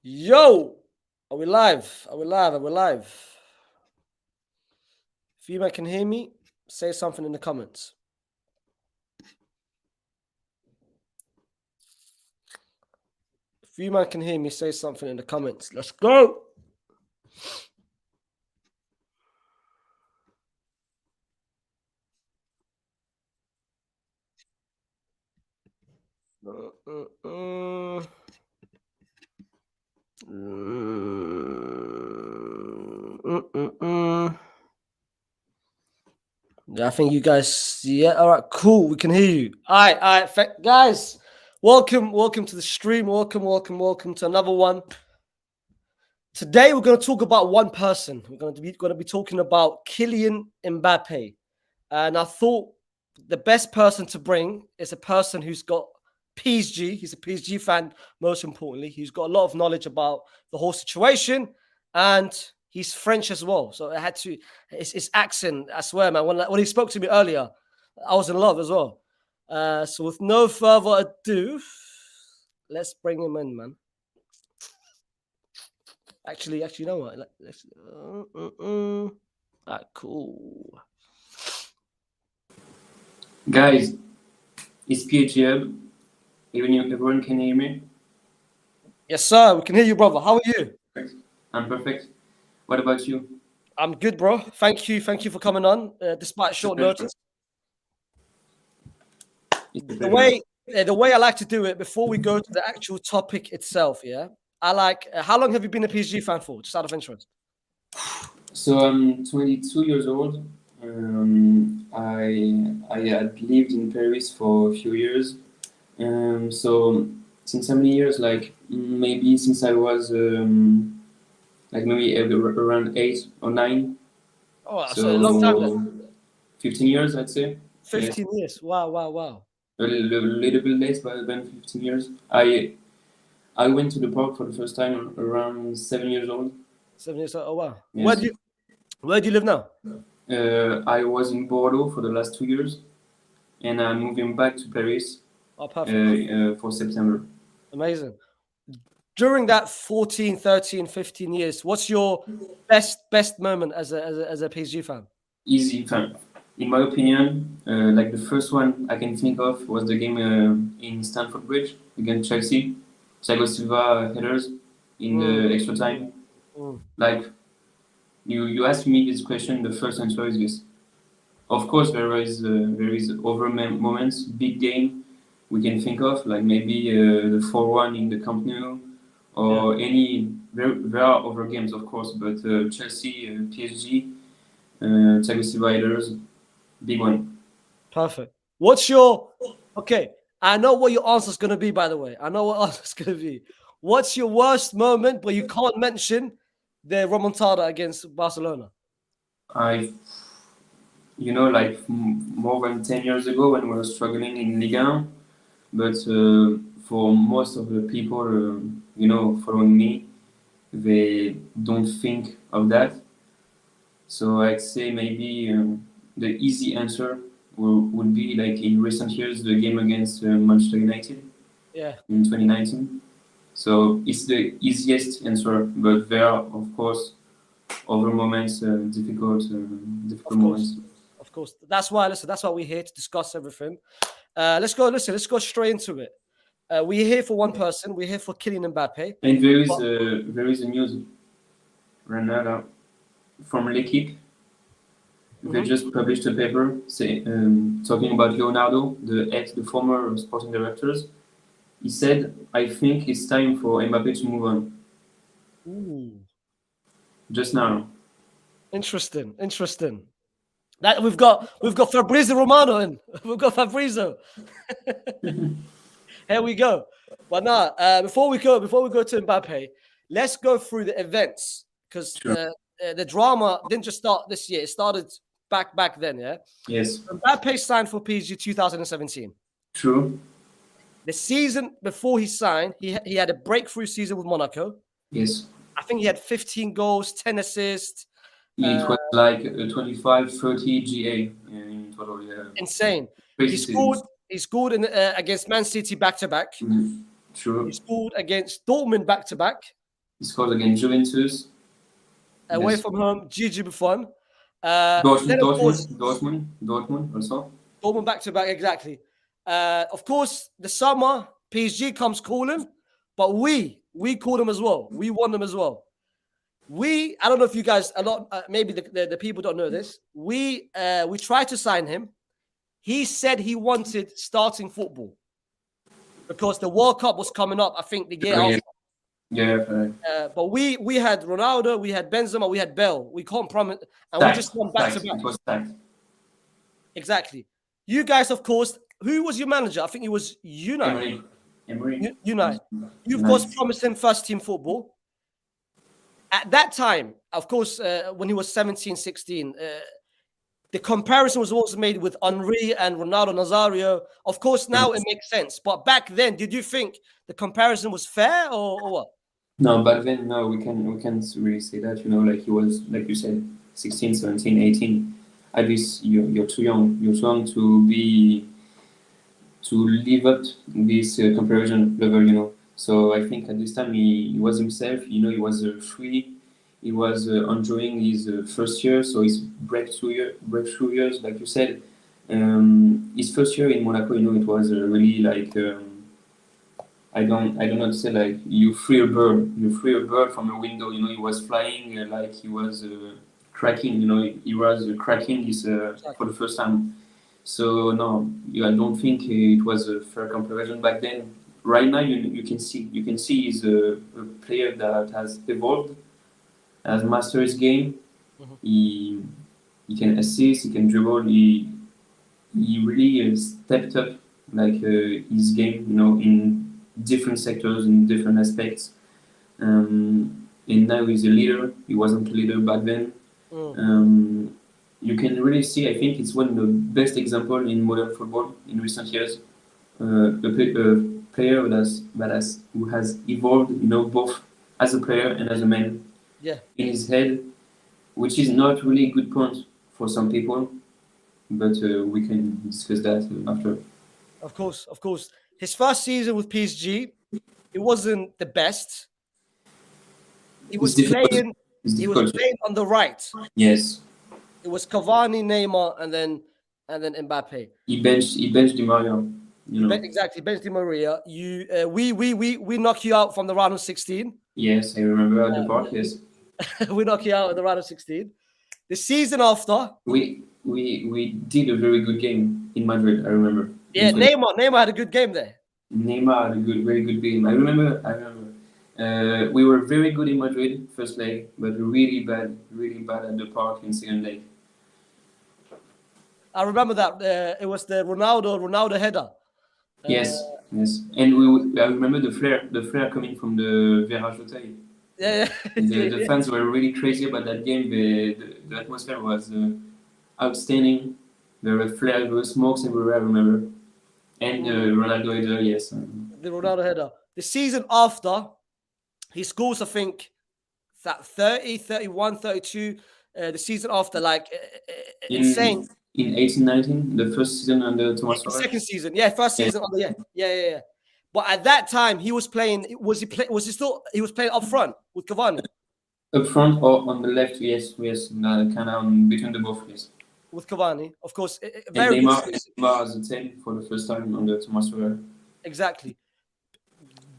Yo, are we live? Are we live? Are we live? If you man can hear me, say something in the comments. If you man can hear me, say something in the comments. Let's go. Yeah, I think you guys. Yeah, all right, cool. We can hear you. All right, guys. Welcome to the stream. Welcome to another one. Today we're going to talk about one person. We're going to be talking about Kylian Mbappe, and I thought the best person to bring is a person who's got PSG. He's a PSG fan, most importantly. He's got a lot of knowledge about the whole situation, and he's French as well. So I had to. His accent, I swear, man. When he spoke to me earlier, I was in love as well. So with no further ado, let's bring him in, man. Actually, you know what? Let's. Cool. Guys, it's PSG Hub. Everyone can hear me? Yes, sir. We can hear you, brother. How are you? Perfect. I'm perfect. What about you? I'm good, bro. Thank you for coming on, despite short notice. The way I like to do it before we go to the actual topic itself, yeah. I like. How long have you been a PSG fan for? Just out of interest. So I'm 22 years old. I had lived in Paris for a few years. So since how many years? Like maybe since I was like maybe around 8 or 9. Oh, so a long time then. 15 years, I'd say. 15 years. Wow. A little bit less, but than 15 years. I went to the park for the first time around 7 years old. 7 years. Oh wow. Yes. Where do you live now? I was in Bordeaux for the last 2 years, and I'm moving back to Paris. Oh, perfect. For September. Amazing. During that 14, 13, 15 years, what's your best moment as a PSG fan? Easy fan. In my opinion, like the first one I can think of was the game in Stamford Bridge against Chelsea. Thiago Silva headers in the extra time. Like you asked me this question, the first answer is yes. Of course, there is other moments, big game we can think of, like maybe the 4-1 in the Camp Nou, or any. There are other games, of course, but Chelsea, PSG, Thiago Silva headers, big one. Perfect. What's your okay? I know what your answer is going to be. By the way, I know what answer is going to be. What's your worst moment, but you can't mention the remontada against Barcelona? Like more than 10 years ago when we were struggling in Ligue, but for most of the people, following me, they don't think of that. So I'd say maybe the easy answer would be like in recent years the game against Manchester United in 2019. So it's the easiest answer, but there are of course other moments, difficult moments. Of course, that's why we're here to discuss everything. Let's go straight into it. We're here for one person. We're here for Kylian Mbappe. And there is a news right now from Ligue. They just published a paper talking about Leonardo, the former sporting directors. He said, "I think it's time for Mbappe to move on." Ooh. Just now. Interesting. That we've got Fabrizio Romano in. We've got Fabrizio. Here we go. But now, before we go to Mbappe, let's go through the events because the drama didn't just start this year. It started back then. Yeah. Yes. Mbappe signed for PSG 2017. True. The season before he signed, he had a breakthrough season with Monaco. Yes. I think he had 15 goals, 10 assists. It was like 25, 30 GA in total. Yeah. Insane. He scored against Man City back-to-back. True. He scored against Dortmund back-to-back. He scored against Juventus. Away Yes. from home, Gigi Buffon. Then of course, Dortmund also. Dortmund back to back, exactly. Of course, the summer PSG comes calling, but we called them as well. We won them as well. I don't know if you guys maybe the people don't know this. We tried to sign him. He said he wanted starting football because the World Cup was coming up. I think the year after. Yeah. But we had Ronaldo, we had Benzema, we had Bell. We can't promise, and we just won back to back. It was stacked. Exactly. You guys, of course. Who was your manager? I think it was Emery. Unai. You, of course, promised him first team football. At that time, of course, when he was 17, 16, the comparison was also made with Henry and Ronaldo Nazario. Of course, now it makes sense. But back then, did you think the comparison was fair or what? No, back then, no, we can't really say that. Like he was, like you said, 16, 17, 18. At least you're too young. You're too young to live up this comparison level. So I think at this time he was himself. He was free. He was enjoying his first year, so his breakthrough years, like you said. His first year in Monaco, it was really like I don't know how to say, like you free a bird from a window. He was flying like he was cracking. He was cracking his for the first time. So no, I don't think it was a fair comparison back then. Right now, you can see he's a player that has evolved, has mastered his game. Mm-hmm. He can assist, he can dribble. He really stepped up like his game, in different sectors, in different aspects. And now he's a leader. He wasn't a leader back then. You can really see, I think it's one of the best examples in modern football in recent years. A player who has evolved, both as a player and as a man. Yeah. In his head, which is not really a good point for some people, but we can discuss that after. Of course. His first season with PSG, it wasn't the best. He was playing on the right. Yes. It was Cavani, Neymar, and then Mbappe. He benched Di Maria. Exactly, benched Di Maria. We knock you out from the round of 16. Yes, I remember at the park. Yes. We knock you out in the round of 16. The season after, we did a very good game in Madrid. I remember. Yeah, Neymar had a good game there. Neymar had a very good game. I remember. We were very good in Madrid first leg, but really bad at the park in second leg. I remember that. It was the Ronaldo header. Yes, and I remember the flare coming from the Virage Hotel. Yeah. The fans were really crazy about that game. The atmosphere was outstanding. There were flares, there were smokes everywhere, I remember. And Ronaldo header, yes. The Ronaldo header. The season after, he scores, I think, that 30, 31, 32. The season after, like, insane. In 18-19, the first season under Thomas Tuchel. Second season, first season under, yeah. But at that time, he was playing. Was he playing up front with Cavani? Up front or on the left? Yes, kind of between the both. Yes. With Cavani, of course. Very and Neymar as a 10 for the first time under Thomas Tuchel. Exactly.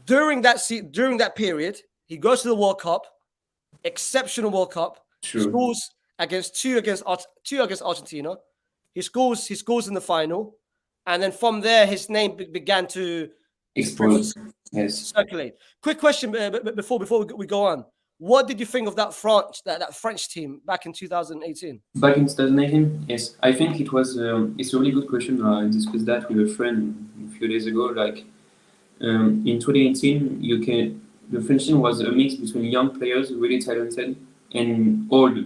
During that period, he goes to the World Cup, exceptional World Cup. True. Scores two against Argentina. He scores in the final, and then from there, his name began to circulate. Quick question before we go on. What did you think of that French team back in 2018? Back in 2018, yes, I think it was. It's a really good question. I discussed that with a friend a few days ago. Like in 2018, the French team was a mix between young players, really talented, and old,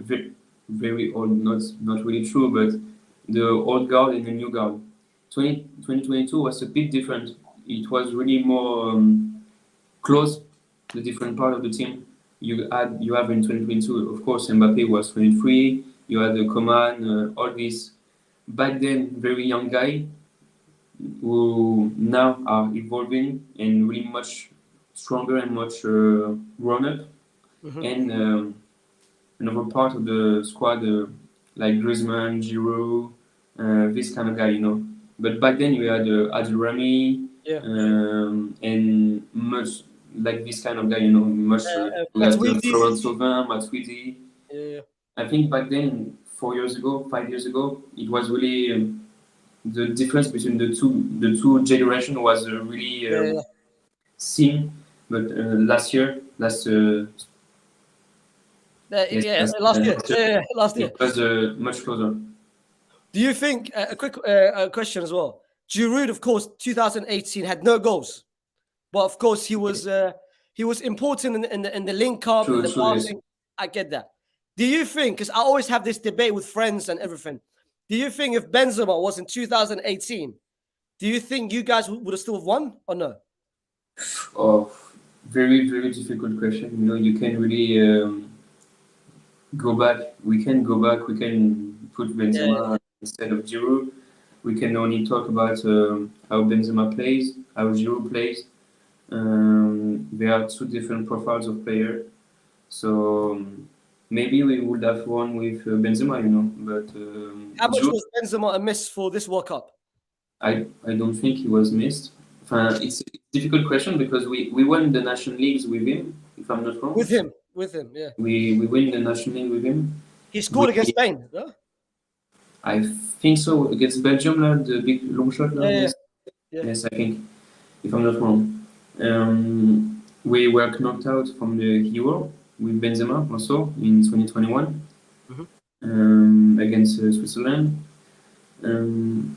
very old. Not really true, but the old guard and the new guard. 2022 was a bit different. It was really more close to the different part of the team. You have in 2022, of course, Mbappe was 23. You had Coman, all these back then very young guy who now are evolving and really much stronger and much grown up. and another part of the squad, like Griezmann, Giroud, this kind of guy, you know. But back then you had Adil Rami, Yeah. and much like this kind of guy, you know, much we had Matuidi. Florent Thauvin, Matuidi. Yeah. I think back then, 4 years ago, 5 years ago, it was really the difference between the two generation was really Yeah. seen. But last yes, Last year. last year, Yeah. Last year. it was much closer. Do you think a quick question as well? Giroud, of course, 2018 had no goals, but of course he was important in the link up and True, the true, yes. passing. I get that. Do you think? Because I always have this debate with friends and everything. Do you think if Benzema was in 2018, do you think you guys would have still won or no? Oh, very, very difficult question. You know, you can really go back. We can go back. We can put Yeah, Benzema instead of Giroud. We can only talk about how Benzema plays, how Giroud plays. There are two different profiles of player. So maybe we would have won with Benzema, you know. But how much Giroud, was Benzema a miss for this World Cup? I don't think he was missed. It's a difficult question because we won the national leagues with him, if I'm not wrong. With him, yeah. We win the national league with him. He We, scored against Spain. No? I think so against Belgium, the big long shot. Yeah, Yes, yeah. yes, I think, if I'm not wrong. We were knocked out from the Euro with Benzema also in 2021 against Switzerland. Um,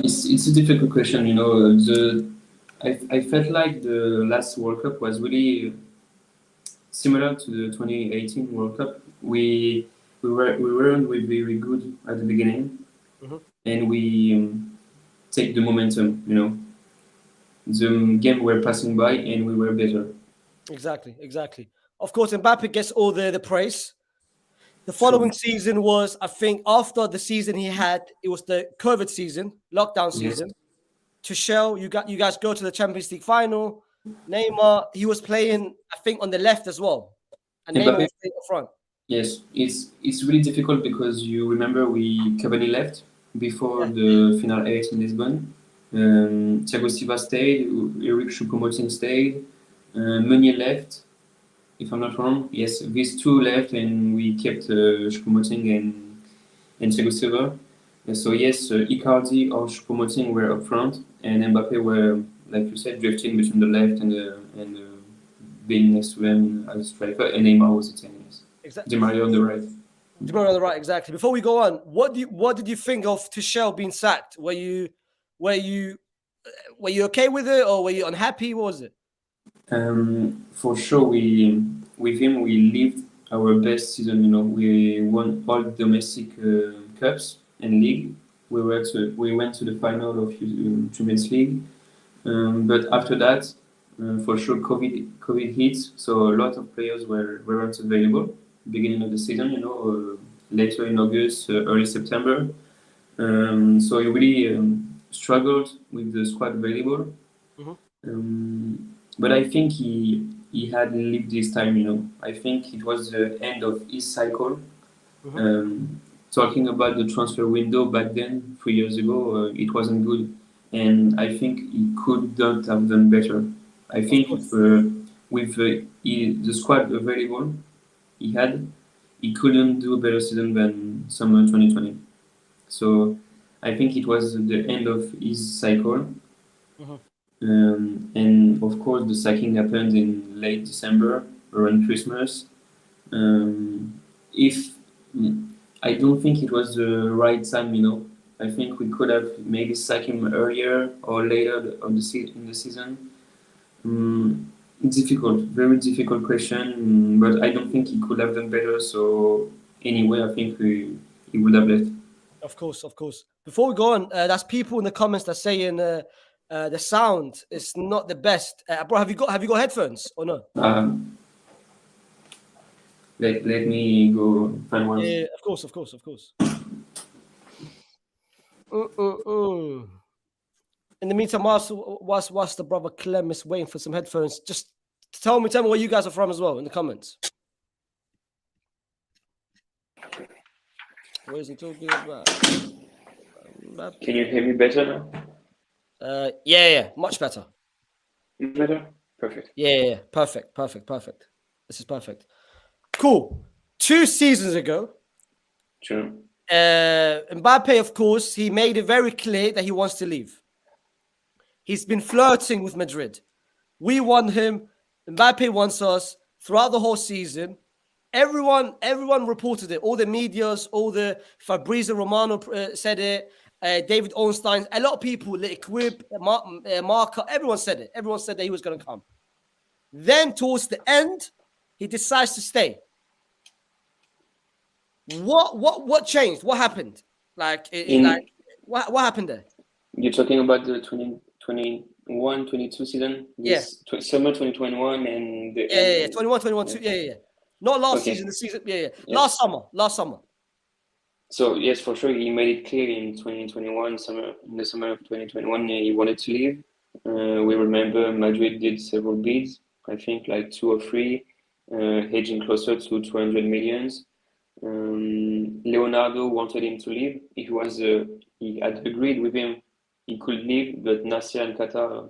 it's a difficult question, you know. I felt like the last World Cup was really similar to the 2018 World Cup. We weren't very good at the beginning, and we take the momentum. You know, the game were passing by, and we were better. Exactly. Of course, Mbappe gets all the praise. The True. following season was, I think, after the season he had, it was the COVID season, lockdown Yes. season. Tuchel, you guys go to the Champions League final. Neymar, he was playing, I think, on the left as well, and Neymar Mbappe. was playing up front. Yes, it's really difficult because you remember we Cavani left before Yeah, the final eight in Lisbon. Thiago Silva stayed, Eric Choupo-Moting stayed, Meunier left, if I'm not wrong. Yes, these two left, and we kept Choupo-Moting and Thiago Silva. And so yes, Icardi or Choupo-Moting were up front, and Mbappe were, like you said, drifting between the left and being next to them as a striker, and Neymar was a 10. Yes. exactly. Di Maria on the right. You're on the right, exactly. Before we go on, what did you think of Tuchel being sacked? Were you okay with it, or were you unhappy? What was it? For sure, with him we lived our best season. You know, we won all domestic cups and league. We went to the final of Champions League. But after that, for sure, COVID hit, so a lot of players weren't available. Beginning of the season, you know, later in August, early September. So he really struggled with the squad available. But I think he had lived his time. You know, I think it was the end of his cycle. Talking about the transfer window back then, 3 years ago, it wasn't good, and I think he could not have done better. I Of think course, with the squad available he had, he couldn't do a better season than summer 2020. So I think it was the end of his cycle. And of course, the sacking happened in late December around Christmas. If I don't think it was the right time, you know. I think we could have maybe sacked him earlier or later in the season. Difficult, very difficult question, but I don't think he could have done better. So anyway, I think he would have left. of course, of course. Before we go on, that's people in the comments that saying the sound is not the best. Bro, have you got headphones or no? Let me go find one. Yeah, of course. In the meantime, whilst the brother Clem is waiting for some headphones, just Tell me where you guys are from as well in the comments. Where is he talking about? Can you hear me better now? Yeah, much better. Better? Perfect. Yeah, perfect. This is perfect. Cool. 2 seasons ago, Sure. Mbappe, of course, he made it very clear that he wants to leave. He's been flirting with Madrid. We want him. Mbappe wants us throughout the whole season. Everyone reported it. All the medias, all the Fabrizio Romano said it. David Ornstein, a lot of people, Liquib, Marca, everyone said it. Everyone said that he was going to come. Then towards the end, he decides to stay. What changed? What happened? Like what happened there? You're talking about the 2021-22 season? This summer 2021 and the Yeah. end. 21, 2. Yeah. Not last season, the season. Yeah. Yes. Last summer. So yes, for sure, he made it clear in 2021 summer. In the summer of 2021, he wanted to leave. We remember Madrid did several bids. I think like 2 or 3, hedging closer to 200 millions. Leonardo wanted him to leave. He had agreed with him he could leave, but Nasser and Qatar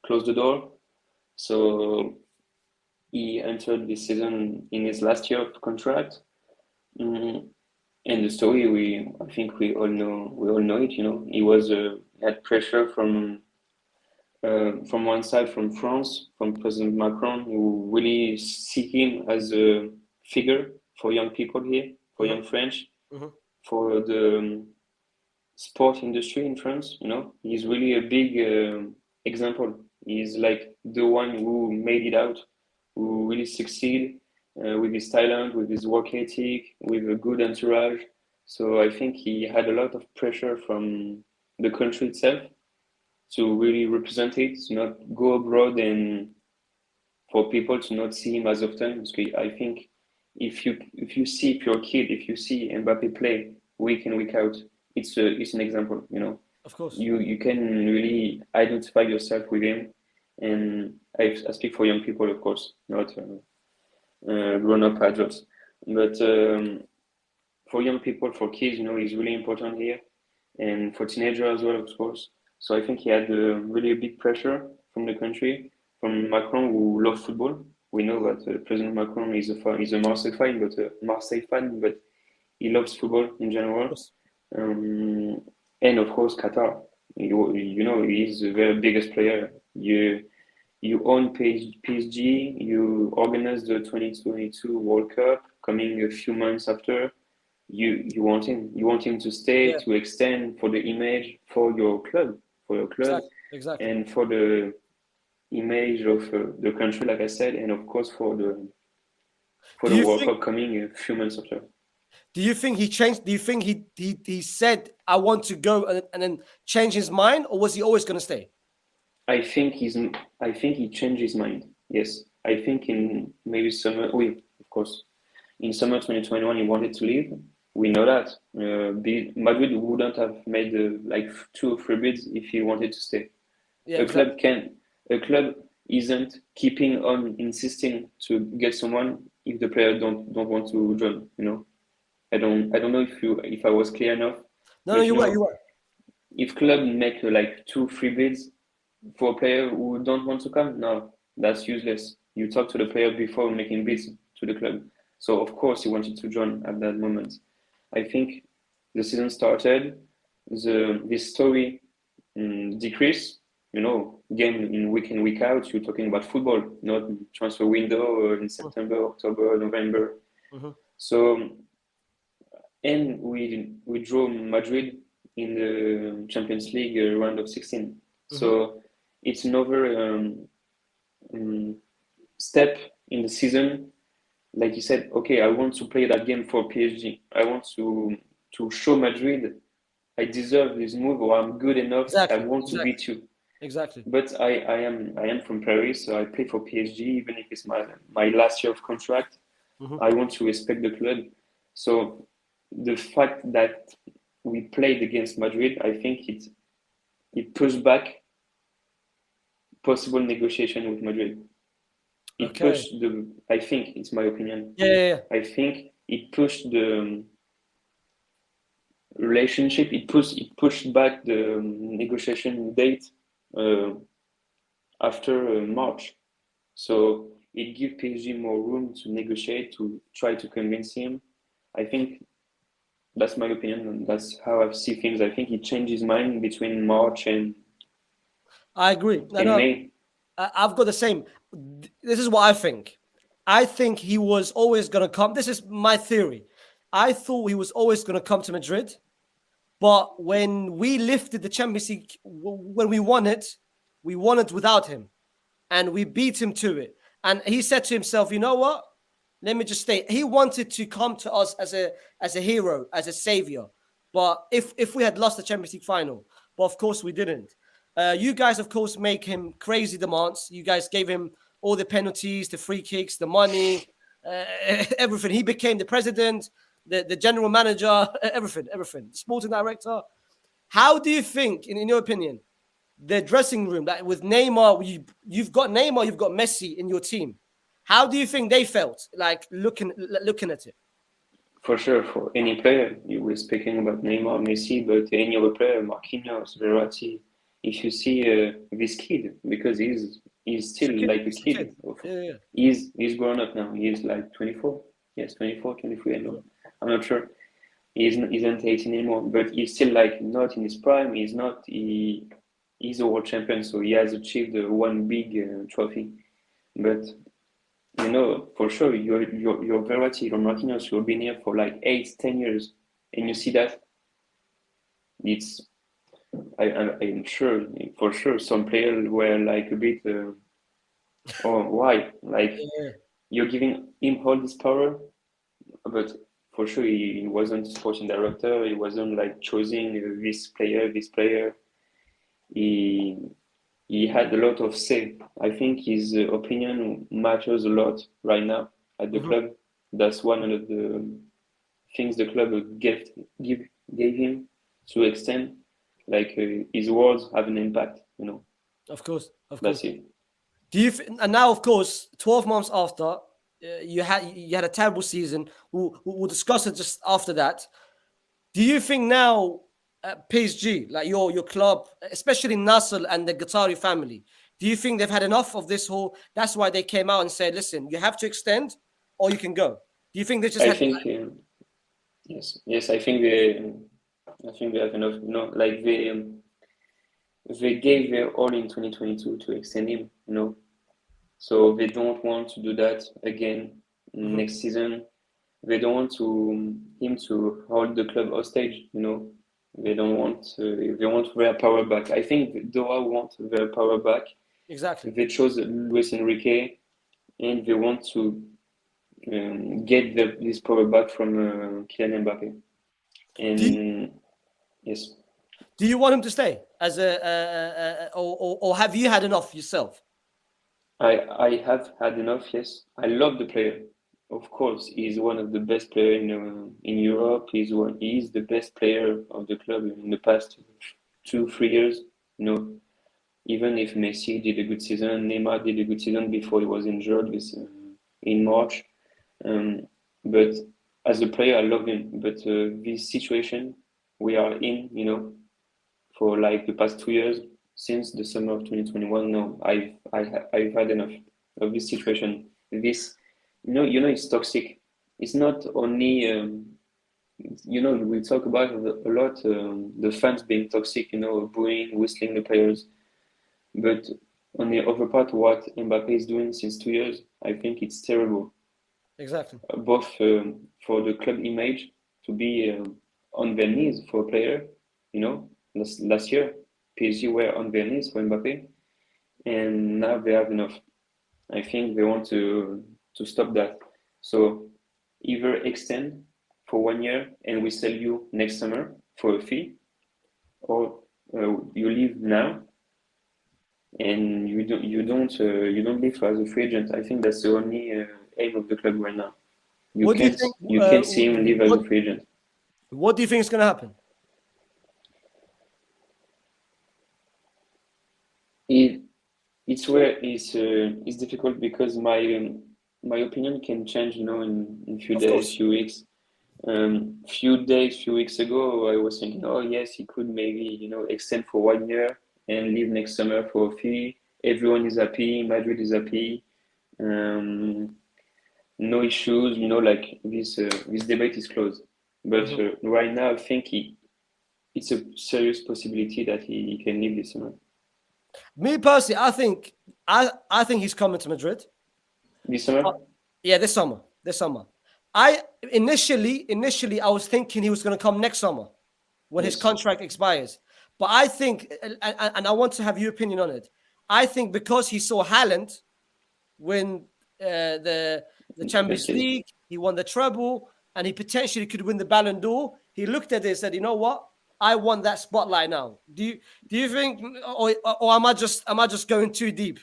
closed the door. So he entered this season in his last year of contract. And the story, I think we all know it. He had pressure from one side, from France, from President Macron, who really see him as a figure for young people here, for young French, for the sport industry in France. He's really a big example. He's like the one who made it out, who really succeed with his talent, with his work ethic, with a good entourage. So I think he had a lot of pressure from the country itself to really represent it, to not go abroad and for people to not see him as often. Because I think if you're a kid, if you see Mbappe play week in, week out, it's an example, Of course. You can really identify yourself with him. And I speak for young people, of course, not grown-up adults. But for young people, for kids, he's really important here. And for teenagers as well, of course. So I think he had really a big pressure from the country, from Macron, who loves football. We know that President Macron is a Marseille fan, but he loves football in general. And of course, Qatar. He's the very biggest player. You own PSG. You organize the 2022 World Cup coming a few months after. You want him to stay, to extend for the image for your club, exactly. And for the image of the country, like I said, and of course for the World Cup coming a few months after. Do you think he changed? Do you think he said I want to go and then change his mind, or was he always going to stay? I think he changed his mind. Yes, I think in maybe summer. Of course, in summer 2021 he wanted to leave. We know that Madrid wouldn't have made like 2 or 3 bids if he wanted to stay. A club isn't keeping on insisting to get someone if the player don't want to join. I don't know if I was clear enough. No, you were. If club make like 2, 3 bids for a player who don't want to come, no, that's useless. You talk to the player before making bids to the club. So of course he wanted to join at that moment. I think the season started, this story decreased. Game in, week out. You're talking about football, not transfer window in September, October, November. So, and we drew Madrid in the Champions League round of 16. So it's another step in the season. Like you said, okay, I want to play that game for PSG. I want to show Madrid I deserve this move, or I'm good enough. I want to beat you. Exactly. But I am from Paris, so I play for PSG, even if it's my last year of contract. I want to respect the club. So the fact that we played against Madrid, I think it pushed back possible negotiation with Madrid. it Okay. pushed the. I think it's my opinion. Yeah. I think it pushed the relationship. It pushed back the negotiation date uh, after March. So it gives PSG more room to negotiate, to try to convince him. I think that's my opinion, and that's how I see things. I think he changed his mind between March I agree. No, and no, May. I've got the same. This is what I think. I think he was always going to come. This is my theory. I thought he was always going to come to Madrid. But when we lifted the Champions League, when we won it without him. And we beat him to it. And he said to himself, you know what? Let me just stay. He wanted to come to us as a hero, as a savior. But if we had lost the Champions League final, but of course we didn't. You guys, of course, make him crazy demands. You guys gave him all the penalties, the free kicks, the money, everything. He became the president, the general manager, everything. The sporting director. How do you think, in your opinion, the dressing room, like with Neymar, you've got Neymar, you've got Messi in your team. How do you think they felt like looking at it? For sure, for any player, you were speaking about Neymar, Messi, but any other player, Marquinhos, Verratti. If you see this kid, because he's It's a still kid. like a It's a kid. kid. Yeah. He's grown up now. He's like 24. Yes, 24, 23. I know. I'm not sure. Isn't 18 anymore, but he's still like not in his prime. He's not. He's a world champion, so he has achieved one big trophy. But for sure, you're Verratti, you're Marquinhos, you've been here for like 8, 10 years, and you see that it's. I'm sure, for sure, some players were like a bit. Oh, why? Like Yeah. you're giving him all this power, but for sure he wasn't sporting director. He wasn't like choosing this player, this player. He he had a lot of say. I think his opinion matters a lot right now at the Mm-hmm. club. That's one of the things the club give gave him to extend. Like his words have an impact. Of course, of course. That's it. Do you? And now, of course, 12 months after, you had a terrible season. We'll discuss it just after that. Do you think now, PSG, like your club, especially Nasser and the Qatari family, do you think they've had enough of this whole? That's why they came out and said, "Listen, you have to extend, or you can go." Do you think they just I had? think yes. I think they have enough. Like they gave their all in 2022 to extend him. So they don't want to do that again Mhm. next season. They don't want him to hold the club hostage. They don't want. They want their power back. I think Doha want their power back. Exactly. They chose Luis Enrique, and they want to get this power back from Kylian Mbappe. Do you, And yes, do you want him to stay as or have you had enough yourself? I have had enough. Yes, I love the player. Of course, he's one of the best players in Europe. He's the best player of the club in the past 2, 3 years. You know, Even if Messi did a good season, Neymar did a good season before he was injured in March. Um, but as a player, I love him. But this situation we are in, for like the past 2 years, since the summer of 2021, no, I've had enough of this situation. This, it's toxic. It's not only, we talk about a lot the fans being toxic, booing, whistling the players. But on the other part, what Mbappe is doing since 2 years, I think it's terrible. Exactly. Both for the club image to be on their knees for a player. Last year, PSG were on their knees for Mbappe, and now they have enough. I think they want to stop that. So either extend for 1 year and we sell you next summer for a fee, or you leave now and you don't leave as a free agent. I think that's the only aim of the club right now. You What do you can't think? you can't see him leave as What a free agent. What do you think is going to happen? It it's where it's difficult because my opinion can change, in few Of days, course. few weeks. Few weeks ago, I was thinking, oh yes, he could maybe, extend for 1 year and leave next summer for a fee. Everyone is happy, Madrid is happy. Um, no issues, like this debate is closed. But Mhm. right now, I think it's a serious possibility that he can leave this summer. Me personally, I think he's coming to Madrid. This summer? Yeah, this summer. This summer. I initially I was thinking he was going to come next summer when his Yes. contract expires. But I think, and I want to have your opinion on it. I think because he saw Haaland win the Champions Okay. League, he won the treble, and he potentially could win the Ballon d'Or. He looked at it and said, "You know what? I want that spotlight now." Do you think, or am I just going too deep?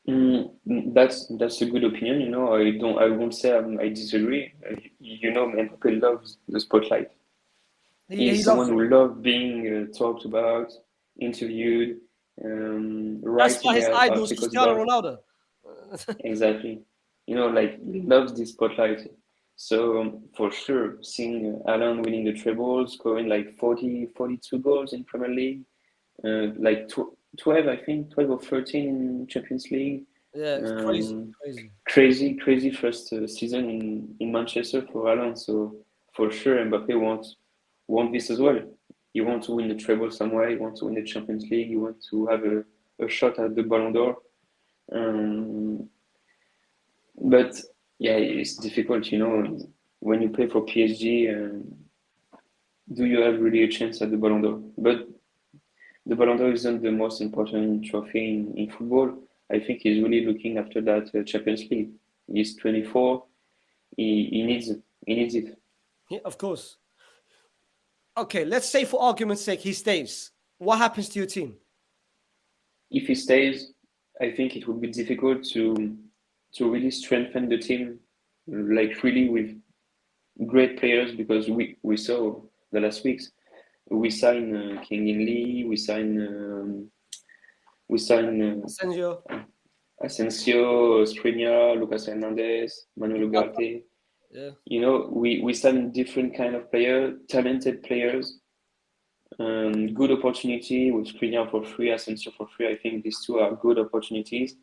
That's a good opinion. I won't say I disagree. Mbappe loves the spotlight. He He's someone loves it. who loves being talked about, interviewed, That's why writing his idol is articles Cristiano about. Ronaldo. Exactly. Like he loves the spotlight. So for sure, seeing Alan winning the treble, scoring like 40, 42 goals in Premier League, like 12, I think, 12 or 13 in Champions League. Yeah, it's crazy, Um, crazy. crazy first season in Manchester for Alan. So for sure, Mbappe want this as well. He wants to win the treble somewhere. He wants to win the Champions League. He wants to have a shot at the Ballon d'Or. Um, but yeah, it's difficult, when you play for PSG. Do you have really a chance at the Ballon d'Or? But the Ballon d'Or isn't the most important trophy in football. I think he's really looking after that Champions League. He's 24. He needs it. He needs it. Yeah, of course. Okay, let's say for argument's sake he stays. What happens to your team? If he stays, I think it would be difficult to really strengthen the team, like really with great players, because we saw the last weeks we signed King In Lee, we signed Asensio. Asensio, Skriniar, Lucas Hernandez, Manuel Mbappe. Ugarte. Yeah. We signed different kind of player, talented players. Good opportunity with Skriniar for free, Asensio for free. I think these two are good opportunities.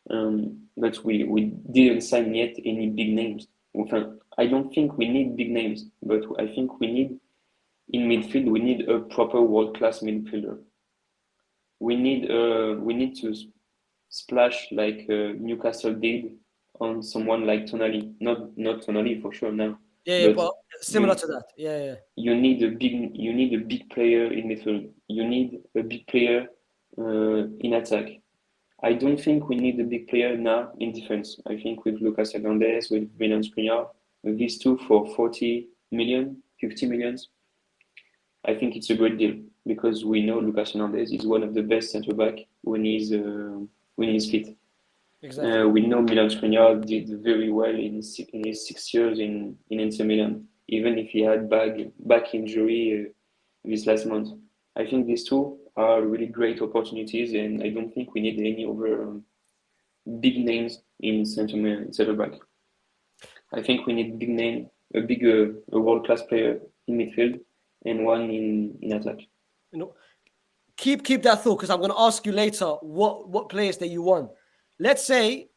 But we didn't sign yet any big names. I don't think we need big names, but I think we need in midfield we need a proper world class midfielder. We need to splash like Newcastle did on someone like Tonali. Not Tonali for sure now, Yeah, yeah, but but similar you to that. Yeah, yeah. you need a big player in midfield. You need a big player in attack. I don't think we need a big player now in defense. I think with Lucas Hernandez, with Milan Skriniar, with these two for 40 million, 50 millions, I think it's a great deal because we know Lucas Hernandez is one of the best centre back when he's fit. Exactly. We know Milan Skriniar did very well in his 6 years in Inter Milan, even if he had back injury this last month. I think these two are really great opportunities, and I don't think we need any other big names in center back. I think we need big name, a world class player in midfield, and one in attack. You know, keep that thought because I'm going to ask you later what players that you want. Let's say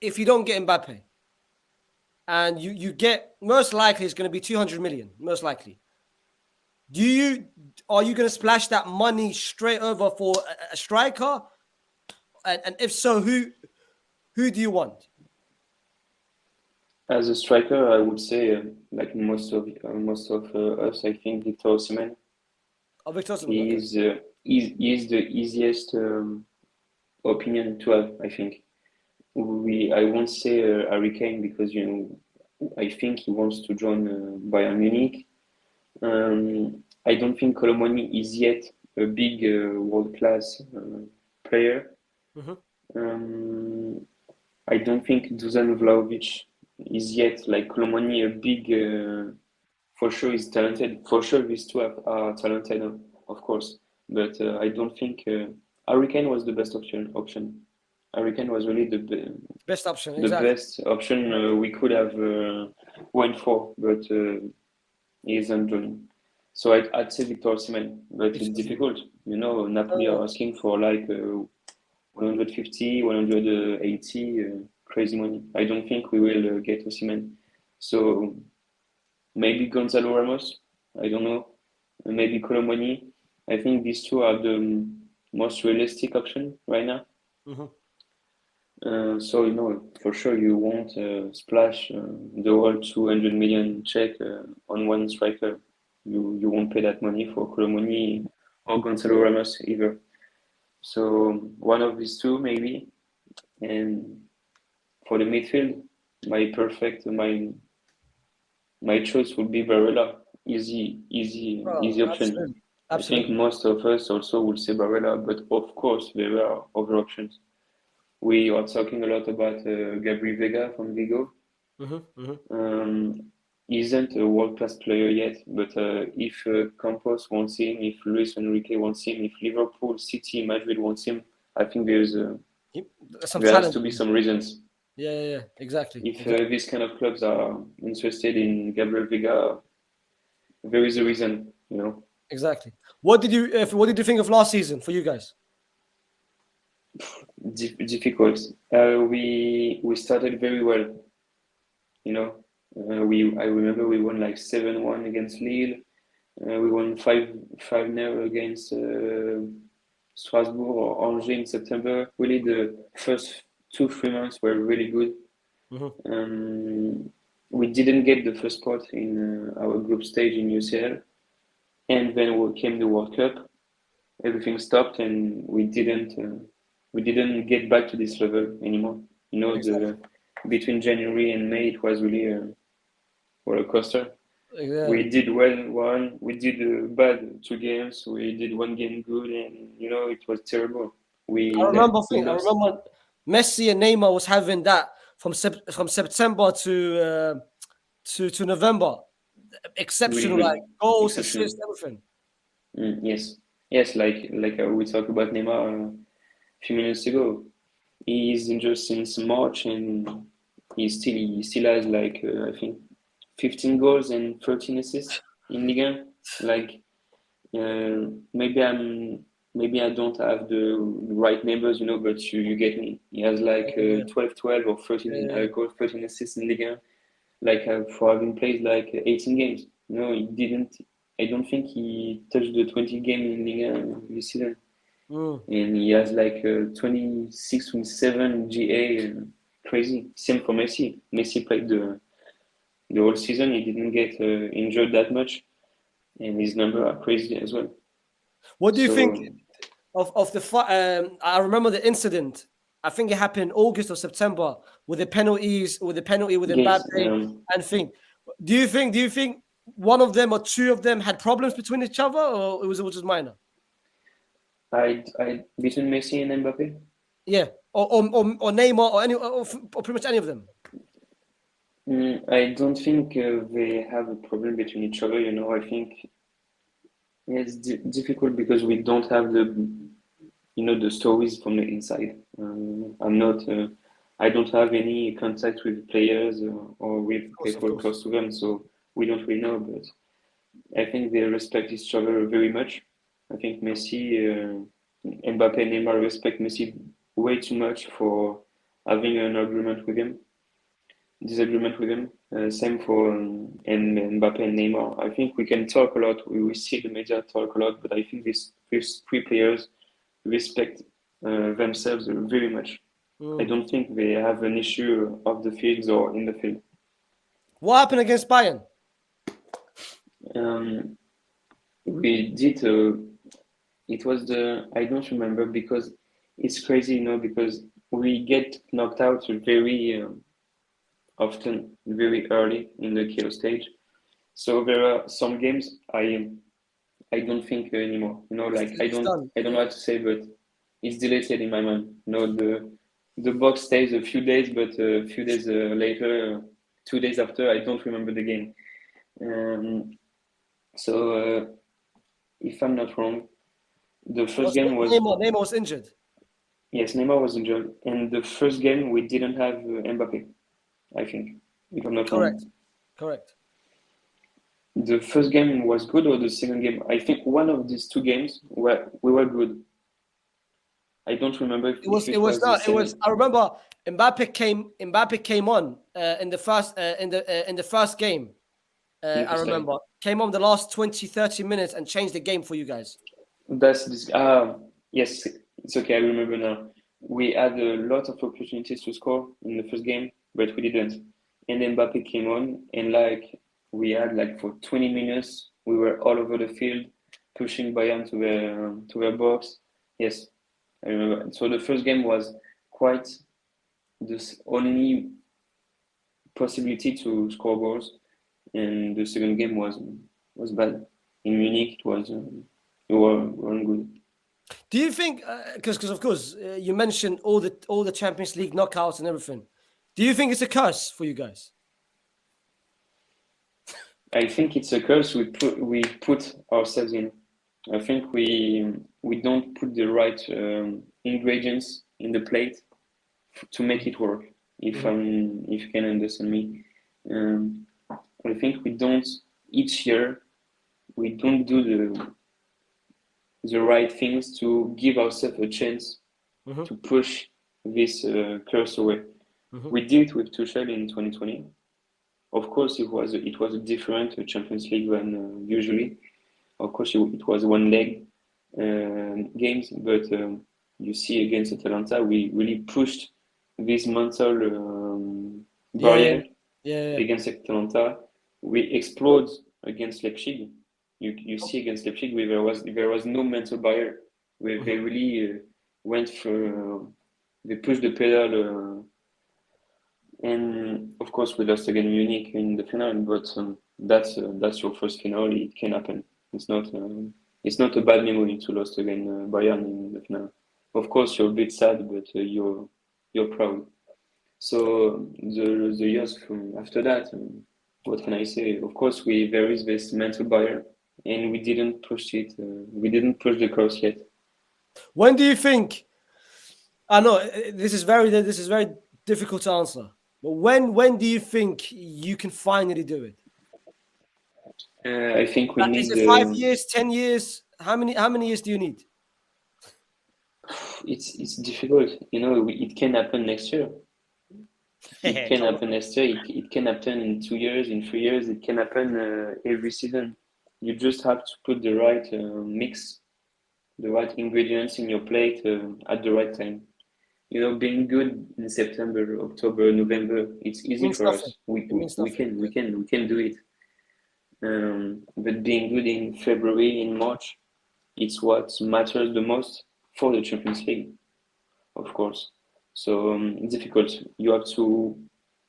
if you don't get Mbappe and you get, most likely it's going to be 200 million, most likely. Do you Are you going to splash that money straight over for a striker? And if so, who do you want? As a striker, I would say, like most of us, I think Victor Osimhen. Oh, Victor Osimhen, He okay. is he is the easiest opinion to have. I think I won't say Harry Kane because I think he wants to join Bayern Munich. I don't think Colomoni is yet a big world class player. Mhm. Um, I don't think Dusan Vlahovic is yet like Colomoni a big. For sure, he's talented. For sure, these two are talented, of course. But I don't think Hurricane was the best option. Hurricane was really Best option, the exactly. best option we could have went for, but he isn't joining. So I'd say Victor Osimhen, but it's difficult. You know, Napoli are asking for like 150, 180, crazy money. I don't think we will get Osimhen. So maybe Gonzalo Ramos, I don't know. Maybe Colomoni. I think these two are the most realistic option right now. Mhm. So you know, for sure you won't splash the whole 200 million check on one striker. You won't pay that money for Colomoni or Gonzalo Ramos either. So one of these two maybe. And for the midfield, my choice would be Barella. Easy Bro, option. absolutely. I think Absolutely. most of us also would say Barella, but of course there are other options. We are talking a lot about Gabriel Vega from Vigo. Hmm. Hmm. He isn't a world-class player yet, but if Campos wants him, if Luis Enrique wants him, if Liverpool, City, Madrid wants him, I think Some there has talent. to be some reasons. Yeah. Exactly. If Exactly. these kind of clubs are interested in Gabriel Vega, there is a reason, you know. Exactly. What did you think of last season for you guys? Difficult. We started very well, you know. I remember we won like 7-1 against Lille. We won 5-0 against Strasbourg or Angers in September. Really, the first 2-3 months were really good. Hmm. We didn't get the first spot in our group stage in UCL, and then came the World Cup. Everything stopped, and we didn't get back to this level anymore. You know, Exactly. the between January and May, it was really a roller coaster. Yeah. We did well one, we did bad 2 games, we did one game good, and you know it was terrible. We I lost. remember Messi and Neymar was having that from September to November. Really Exceptional, like good, goals, exceptional. assists, everything. Yes, yes, like we talked about Neymar a few minutes ago. He's injured since March, and he still has like I think 15 goals and 13 assists in Ligue 1. Like uh, maybe I don't have the right numbers, you know, but you get me. He has like Yeah, 12 or 13 yeah. goals, 13 assists in Ligue 1, like for having played like 18 games. You know, he didn't. I don't think he touched the 20 game in Ligue 1 this season, Mm, and he has like 26, 27 GA. Crazy. Same for Messi. Messi played the whole season. He didn't get injured that much, and his numbers are crazy as well. What do you think So of the fight? I remember the incident. I think it happened August or September with the penalty with Mbappe games. and thing. Do you think one of them or two of them had problems between each other, or it was just minor? I between Messi and Mbappe. Yeah, or Neymar or pretty much any of them. I don't think they have a problem between each other. You know, I think it's difficult because we don't have the stories from the inside. I'm not. I don't have any contact with players or with Of people course. close to them, so we don't really know. But I think they respect each other very much. I think Mbappe, and Neymar respect Messi way too much for having an agreement with him, disagreement with him. Same for Mbappe and Neymar. I think we can talk a lot. We see the media talk a lot, but I think these three players respect themselves very much. I Mm. don't think they have an issue off the fields or in the field. What happened against Bayern? Um, we did. It was I don't remember because it's crazy, you know, because we get knocked out very often, very early in the KO stage. So there are some games I don't think anymore. You know, like It's done. I don't Yeah. know how to say, but it's deleted in my mind. You know, the box stays a few days, but a few days later, 2 days after, I don't remember the game. Um, so if I'm not wrong, The first game was Neymar was injured. yes, Neymar was injured, and the first game we didn't have Mbappe. I think, if I'm not Correct. wrong. Correct. The first game was good, or the second game? I think one of these two games we were good. I don't remember if It it was was the not. It was. second. I remember Mbappe came on in the first game. In the I first leg. remember came on the last 20, 30 minutes and changed the game for you guys. That's this. Yes, it's okay. I remember now. We had a lot of opportunities to score in the first game, but we didn't. And then Mbappe came on, and like we had like for 20 minutes, we were all over the field, pushing Bayern to their box. Yes, I remember. So the first game was quite the only possibility to score goals, and the second game was bad. In Munich, it was we weren't good. Do you think? Because of course you mentioned all the Champions League knockouts and everything. Do you think it's a curse for you guys? I think it's a curse we put ourselves in. I think we don't put the right ingredients in the plate to make it work. If you can understand me, I think we don't each year we don't do the right things to give ourselves a chance to push this curse away. We did it with Tuchel in 2020. Of course, it was a different Champions League than usually. Of course, it was one leg games, but you see against Atalanta, we really pushed this mental barrier Yeah. against Atalanta. We explode against Leipzig. You see against Leipzig, there was no mental barrier. They really went for they pushed the pedal. And of course, we lost again Munich in the final, but that's your first final. It can happen. It's not a bad memory to lose again Bayern in the final. Of course, you're a bit sad, but you're proud. So the years after that, what can I say? Of course, there is this mental barrier, and we didn't push it. We didn't push the cross yet. When do you think? I know this is very difficult to answer. But when do you think you can finally do it? I think we Is need. it 5 years, 10 years? How many years do you need? It's difficult. It can happen next year. It can happen next year. It can happen in 2 years, in 3 years. It can happen every season. You just have to put the right mix, the right ingredients in your plate at the right time. Being good in September, October, November, it's It easy means for nothing. us. We It means nothing. can do it. But being good in February, in March, it's what matters the most for the Champions League, of course. So it's difficult. You have to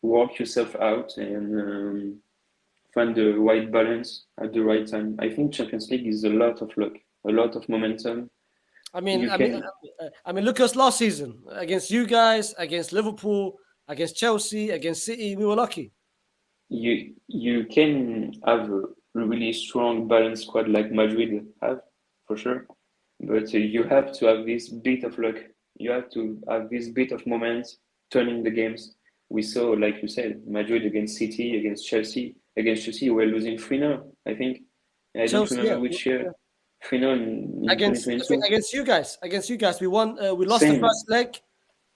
work yourself out and find the right balance at the right time. I think Champions League is a lot of luck, a lot of momentum. I mean, You I mean, can I mean, look at us last season against you guys, against Liverpool, against Chelsea, against City. We were lucky. you can have a really strong balanced squad like Madrid have for sure, but you have to have this bit of luck. You have to have this bit of moment turning the games. We saw, like you said, Madrid against City, against Chelsea. Against Chelsea, we're losing 3-0, I think. I don't Chelsea, remember yeah, which year. 3-0 in against I think 2022. against you guys, we won. We lost the Same. first leg.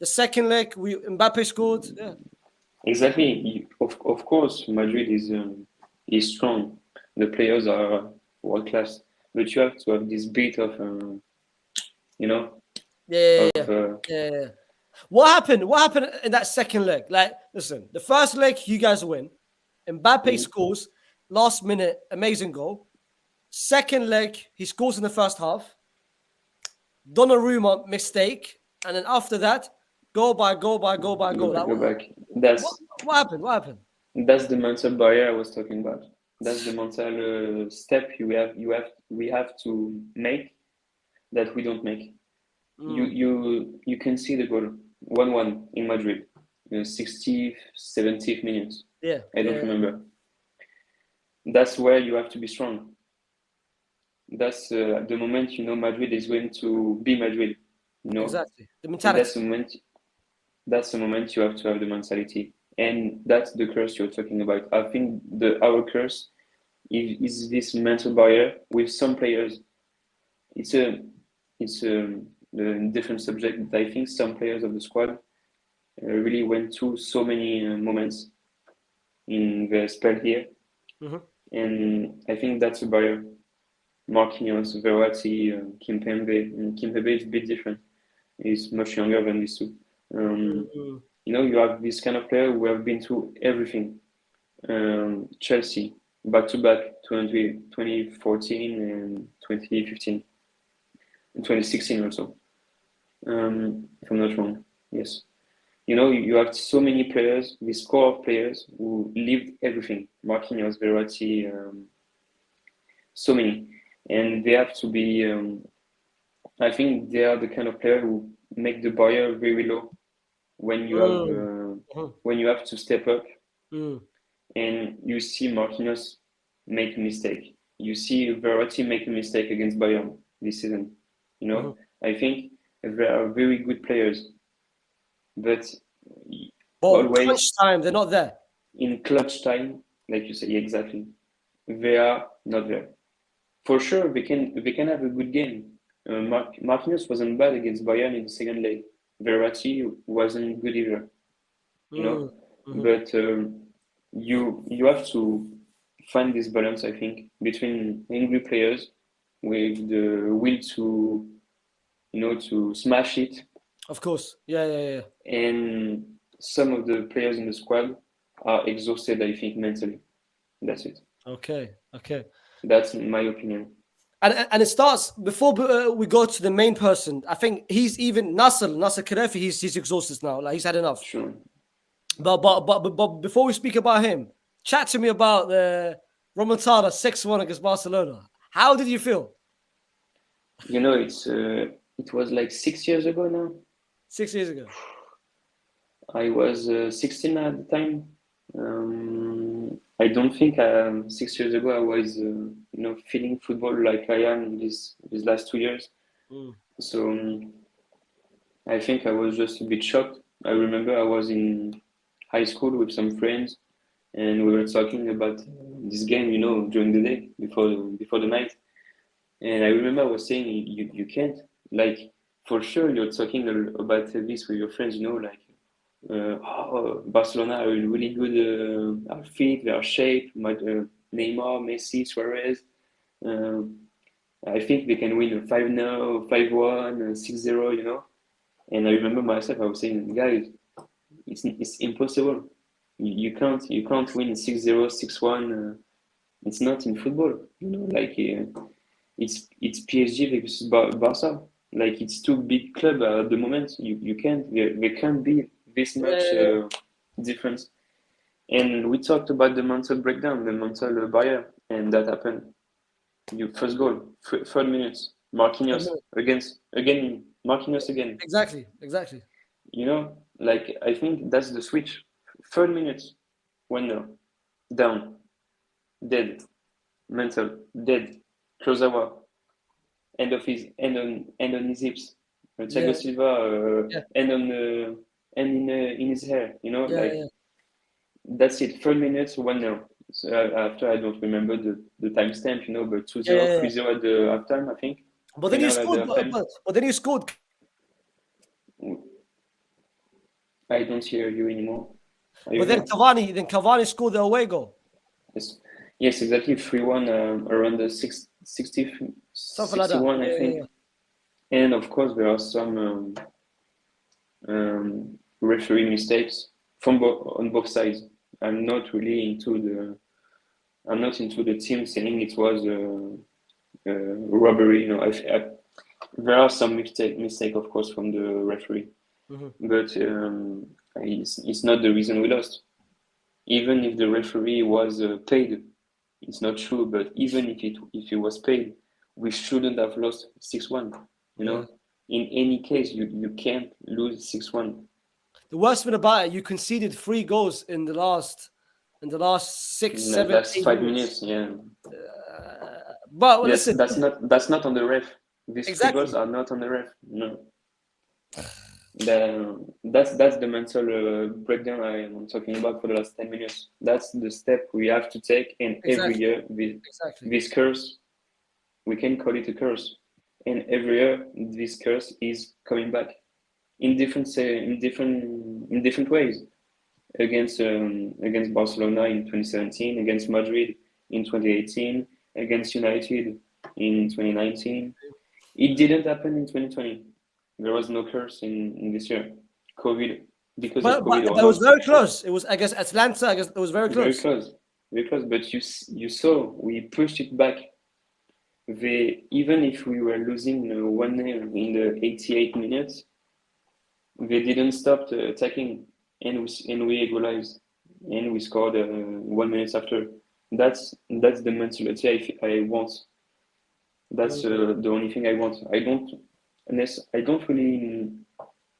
The second leg, Mbappe scored. Yeah. Exactly. Of course, Madrid is strong. The players are world class, but you have to have this bit of you know Yeah, of yeah. What happened? What happened in that second leg? Like, listen, the first leg you guys win. Mbappe scores last minute, amazing goal. Second leg, he scores in the first half. Donnarumma mistake, and then after that, goal by goal by goal by goal. Like, go back. what, what happened? What happened? That's the mental barrier I was talking about. That's the mental step we have to make that we don't make. You can see the goal 1-1 in Madrid, 60th, 70th minutes. Yeah, I don't remember. That's where you have to be strong. that's the moment, Madrid is going to be Madrid, Exactly. The and mentality. that's the moment you have to have the mentality, and that's the curse you're talking about. I think our curse is this mental barrier with some players. It's a different subject, but I think some players of the squad really went through so many moments in the spell here, Hmm. and I think that's a barrier. Marquinhos, Verratti, Kimpembe, and Kimpembe is a bit different. He's much younger than these two. Mm-hmm. You have this kind of player who have been through everything. Chelsea, back to back, 2014 and 2015, and 2016 also, if I'm not wrong. Yes. You have so many players, this core of players who lived everything. Marquinhos, Verratti, so many. And they have to be, I think they are the kind of player who make the barrier very low when you have Mm-hmm. when you have to step up, Mm-hmm. and you see Marquinhos make a mistake. You see Verratti make a mistake against Bayern this season. Mm-hmm. I think they are very good players, but But crunch always time, they're not there. in clutch time, like you say, exactly, they are not there. For sure, they can have a good game. Marquinhos wasn't bad against Bayern in the second leg. Verratti wasn't good either, you know. Mm-hmm. But you have to find this balance, I think, between angry players with the will to smash it, Of course. Yeah. and some of the players in the squad are exhausted, I think, mentally. That's it. Okay. That's my opinion. And it starts before we go to the main person. I think he's even Nasser Khelaifi. He's exhausted now. Like he's had enough. Sure. But before we speak about him, chat to me about the Remontada 6-1 against Barcelona. How did you feel It was like 6 years ago now. 6 years ago? I was 16 at the time. I don't think 6 years ago I was feeling football like I am these last 2 years. Mm. So I think I was just a bit shocked. I remember I was in high school with some friends, and we were talking about this game, during the day before the night. And I remember I was saying, you can't, like, for sure you're talking about this with your friends, like, Barcelona are in really good outfit, their shape, Neymar, Messi, Suarez. Uh, I think they can win 5-0, 5-1, 6-0, And I remember myself, I was saying, guys, it's impossible. You can't win 6-0, 6-1. It's not in football, like it's PSG versus Barca. Like it's two big club at the moment. You can't. There can't be this much Yeah. difference. And we talked about the mental breakdown, the mental barrier, and that happened. You first goal, 3rd minute, Marquinhos again, Marquinhos again. Exactly. Like I think that's the switch. 3rd minute, 1-0, down, dead, mental, dead, Kurzawa, end on his hips. Thiago Yeah. Silva, Yeah. in his hair. Like Yeah. that's it. 3rd minute, 1-0. So after I don't remember the timestamp, but 2-0, Yeah. 3-0 at the halftime, I think. But then you 3-0 at the scored. halftime. But then you scored. I don't hear you anymore. Are you But then here? Cavani scored the away goal. Yes, yes, exactly. 3-1 around the 60, Something like that. 61, I think. And of course, there are some referee mistakes on both sides. I'm not really into the. I'm not into the team saying it was a robbery. There are some mistake, of course, from the referee, Mhm. but it's not the reason we lost. Even if the referee was paid, it's not true. But even if he was paid, we shouldn't have lost 6-1. You Yeah. know, in any case, you can't lose 6-1. The worst thing about it, you conceded 3 goals in the last six, In the seven, last eight five minutes. minutes, yeah. But Yes, listen, that's not on the ref. These three goals exactly. are not on the ref. No, that's the mental breakdown I am talking about for the last 10 minutes. That's the step we have to take, and every Exactly. year Exactly. this curse, we can call it a curse, and every year this curse is coming back in different ways. Against Barcelona in 2017, against Madrid in 2018, against United in 2019. It didn't happen in 2020. There was no curse in this year. COVID, because of But COVID or it was not, very close. It was against Atlanta. I guess it was very very close. close, very close. But you saw we pushed it back. They, even if we were losing 1-0 in the 88 minutes, they didn't stop attacking, and we equalized, and we scored 1 minute after. That's the mentality I want. That's Mm. the only thing I want. I don't really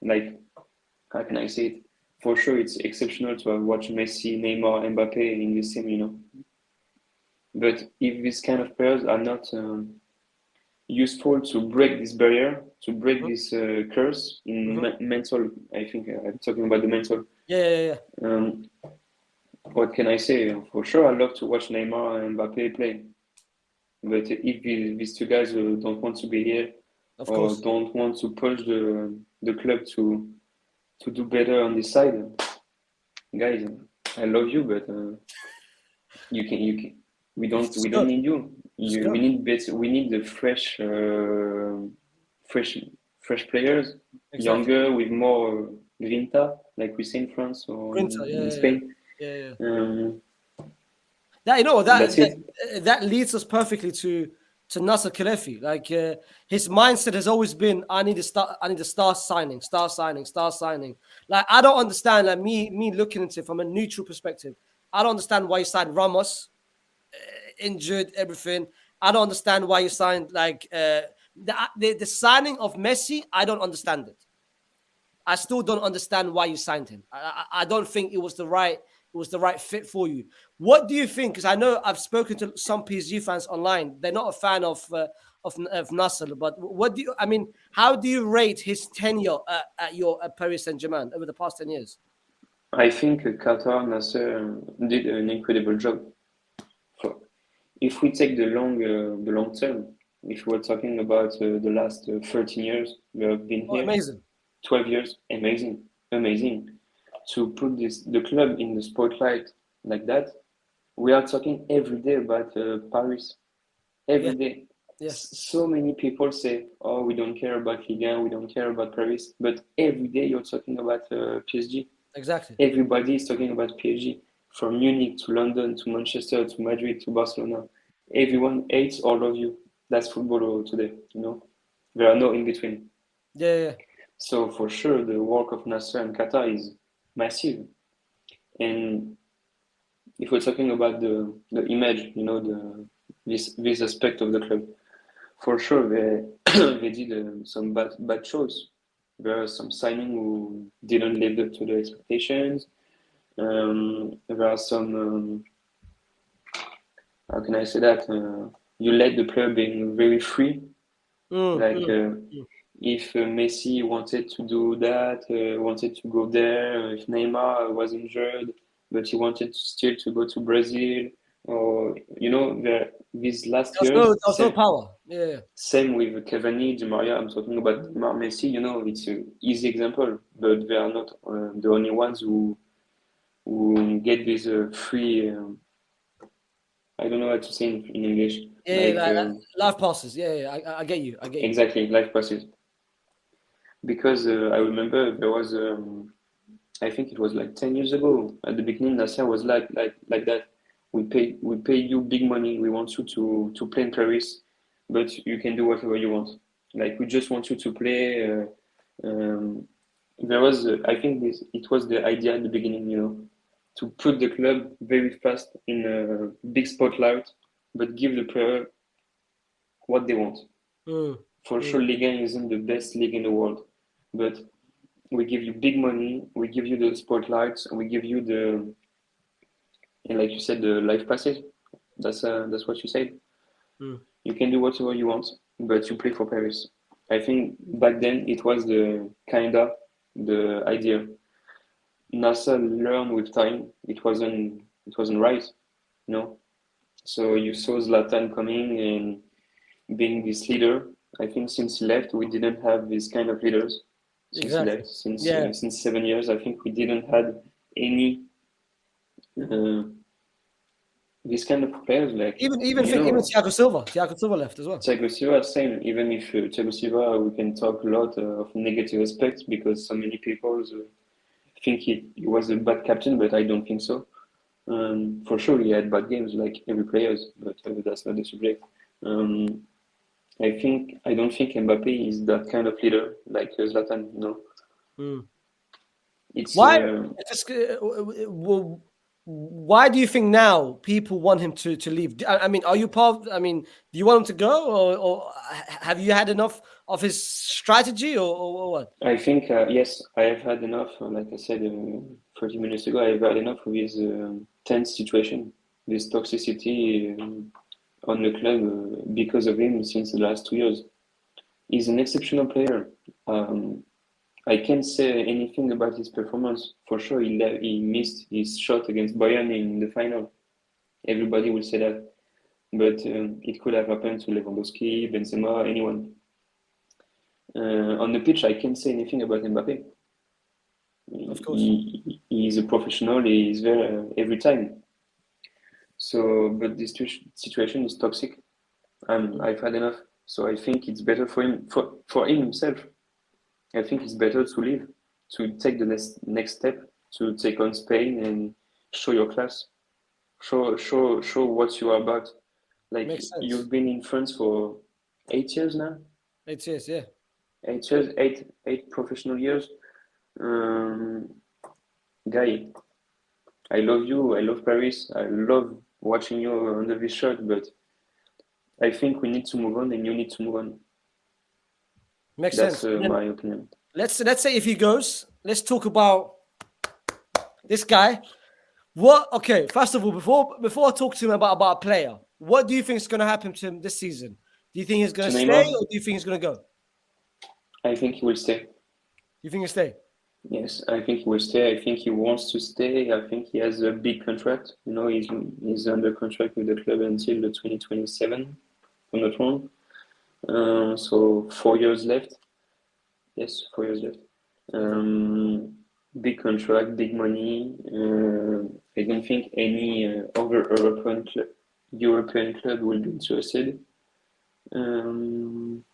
like. How can I say it? For sure, it's exceptional to have watched Messi, Neymar, Mbappe in the same, But if these kind of players are not useful to break this barrier, to break Mhm. this curse in Mhm. mental, I think I'm talking about the mental. Yeah, yeah, yeah. Um, what can I say? For sure, I love to watch Neymar and Mbappe play. But if these two guys don't want to be here Of or course. don't want to push the club to do better on this side, guys, I love you, but you can we Just don't go. need you. Just We go. need better, we need the fresh fresh players, Exactly. younger with more grinta, like we say in France or Printer. Yeah, in yeah, yeah. Spain. Yeah, yeah. Um, That that's that it. that leads us perfectly to Nasser Khelafi. Like his mindset has always been, I need to start signing, start signing, start signing. Like I don't understand. Like me looking into it from a neutral perspective, I don't understand why you signed Ramos, injured, everything. I don't understand why you signed like the signing of Messi. I don't understand it. I still don't understand why you signed him. I don't think it was the right fit for you. What do you think? Because I know I've spoken to some PSG fans online. They're not a fan of Nasser, but what do you? I mean, how do you rate his tenure at your at Paris Saint Germain over the past 10 years? I think Qatar Nasser did an incredible job. For, if we take the long term, if we're talking about the last 13 years we have been Oh, here, amazing! 12 years, amazing, amazing. To put the club in the spotlight like that, we are talking every day about Paris. Yeah, Every day, yeah, so many people say, "Oh, we don't care about Ligue 1, we don't care about Paris," but every day you're talking about PSG. exactly. Everybody is talking about PSG, from Munich to London to Manchester to Madrid to Barcelona. Everyone hates all of you. That's football today. There are no in between. Yeah, yeah, So for sure, the work of Nasser and Qatar is massive. And if we're talking about the image, this aspect of the club, for sure they they did some bad shows. There are some signing who didn't live up to the expectations. There are some how can I say that? You let the player being very free. Mm, Like mm, mm. if Messi wanted to do that, wanted to go there, if Neymar was injured, but he wanted still to go to Brazil, or these last years, There was no power. Yeah, yeah. same with Cavani, Di Maria. I'm talking about Neymar, Messi. It's an easy example, but they are not the only ones who get this free. I don't know how to say in English. Yeah, yeah, Like life passes. Yeah, yeah, I get you. I get you. exactly life passes. Because I remember there was I think it was like 10 years ago. At the beginning, Nasser was like that. We pay you big money. We want you to play in Paris, but you can do whatever you want. Like we just want you to play. There was I think this it was the idea at the beginning, to put the club very fast in a big spotlight, but give the player what they want. Mm, For sure, mm. Ligue 1 isn't the best league in the world, but we give you big money, we give you the spotlights, we give you and like you said, the life passes. That's what you said. Mm. You can do whatever you want, but you play for Paris. I think back then it was the idea. NASA learned with time. It wasn't right, you know. So you saw Zlatan coming and being this leader. I think since he left, we didn't have this kind of leaders. Since he Exactly. left, since Yeah. since 7 years, I think we didn't had any uh, this kind of players like Even Thiago Silva left as well. Thiago Silva. Same. Even if Thiago Silva, we can talk a lot of negative aspects because so many people think he was a bad captain, but I don't think so. For sure, he had bad games like every player, but that's not the subject. Um, I don't think Mbappe is that kind of leader like Zlatan. No, Mm. it's Why? Just, well, why do you think now people want him to leave? I mean, are you part? I mean, do you want him to go, or have you had enough of his strategy, or what? I think yes, I have had enough. Like I said 30 minutes ago, I have had enough of his tense situation, this toxicity on the club because of him since the last 2 years. He's an exceptional player. Um, I can't say anything about his performance. For sure, he missed his shot against Bayern in the final. Everybody will say that. But it could have happened to Lewandowski, Benzema, anyone. On the pitch, I can't say anything about Mbappe. Of course. He's a professional. He's there every time. So, but this situation is toxic. I've had enough. So I think it's better for him, for him himself. I think it's better to leave, to take the next step, to take on Spain and show your class, show what you are about. Like Makes sense. you've been in France for 8 years now, It is, yeah. 8 years, eight professional years. Um, Guy, I love you. I love Paris. I love watching you under this shirt, but I think we need to move on, and you need to move on. Makes That's sense. And then my opinion. let's say if he goes, let's talk about this guy. What? Okay, first of all, before I talk to him about a player, what do you think is going to happen to him this season? Do you think he's going To to stay, Neymar, or do you think he's going to go? I think he will stay. You think he'll stay? Yes, I think he will stay. I think he wants to stay. I think he has a big contract. He's under contract with the club until the 2027, if I'm not wrong. So 4 years left. Yes, 4 years left. Um, Big contract, big money. I don't think any other European club will be interested.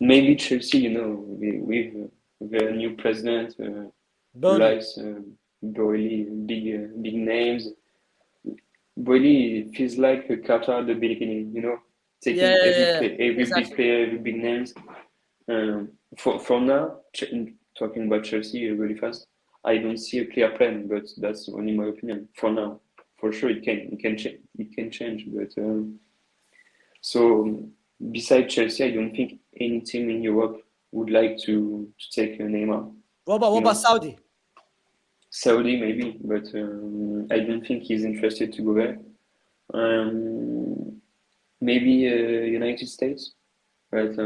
Maybe Chelsea, with the new president, who Burnley. likes Boehly, big names. Boehly feels like a Qatar at the beginning, Yeah, taking yeah, yeah. every big Exactly. player, every big names. For now, talking about Chelsea really fast, I don't see a clear plan, but that's only my opinion. For now, for sure it can change, but so besides Chelsea, I don't think any team in Europe would like to take Neymar. What You about know, Saudi? Saudi maybe, but I don't think he's interested to go there. Maybe United States, but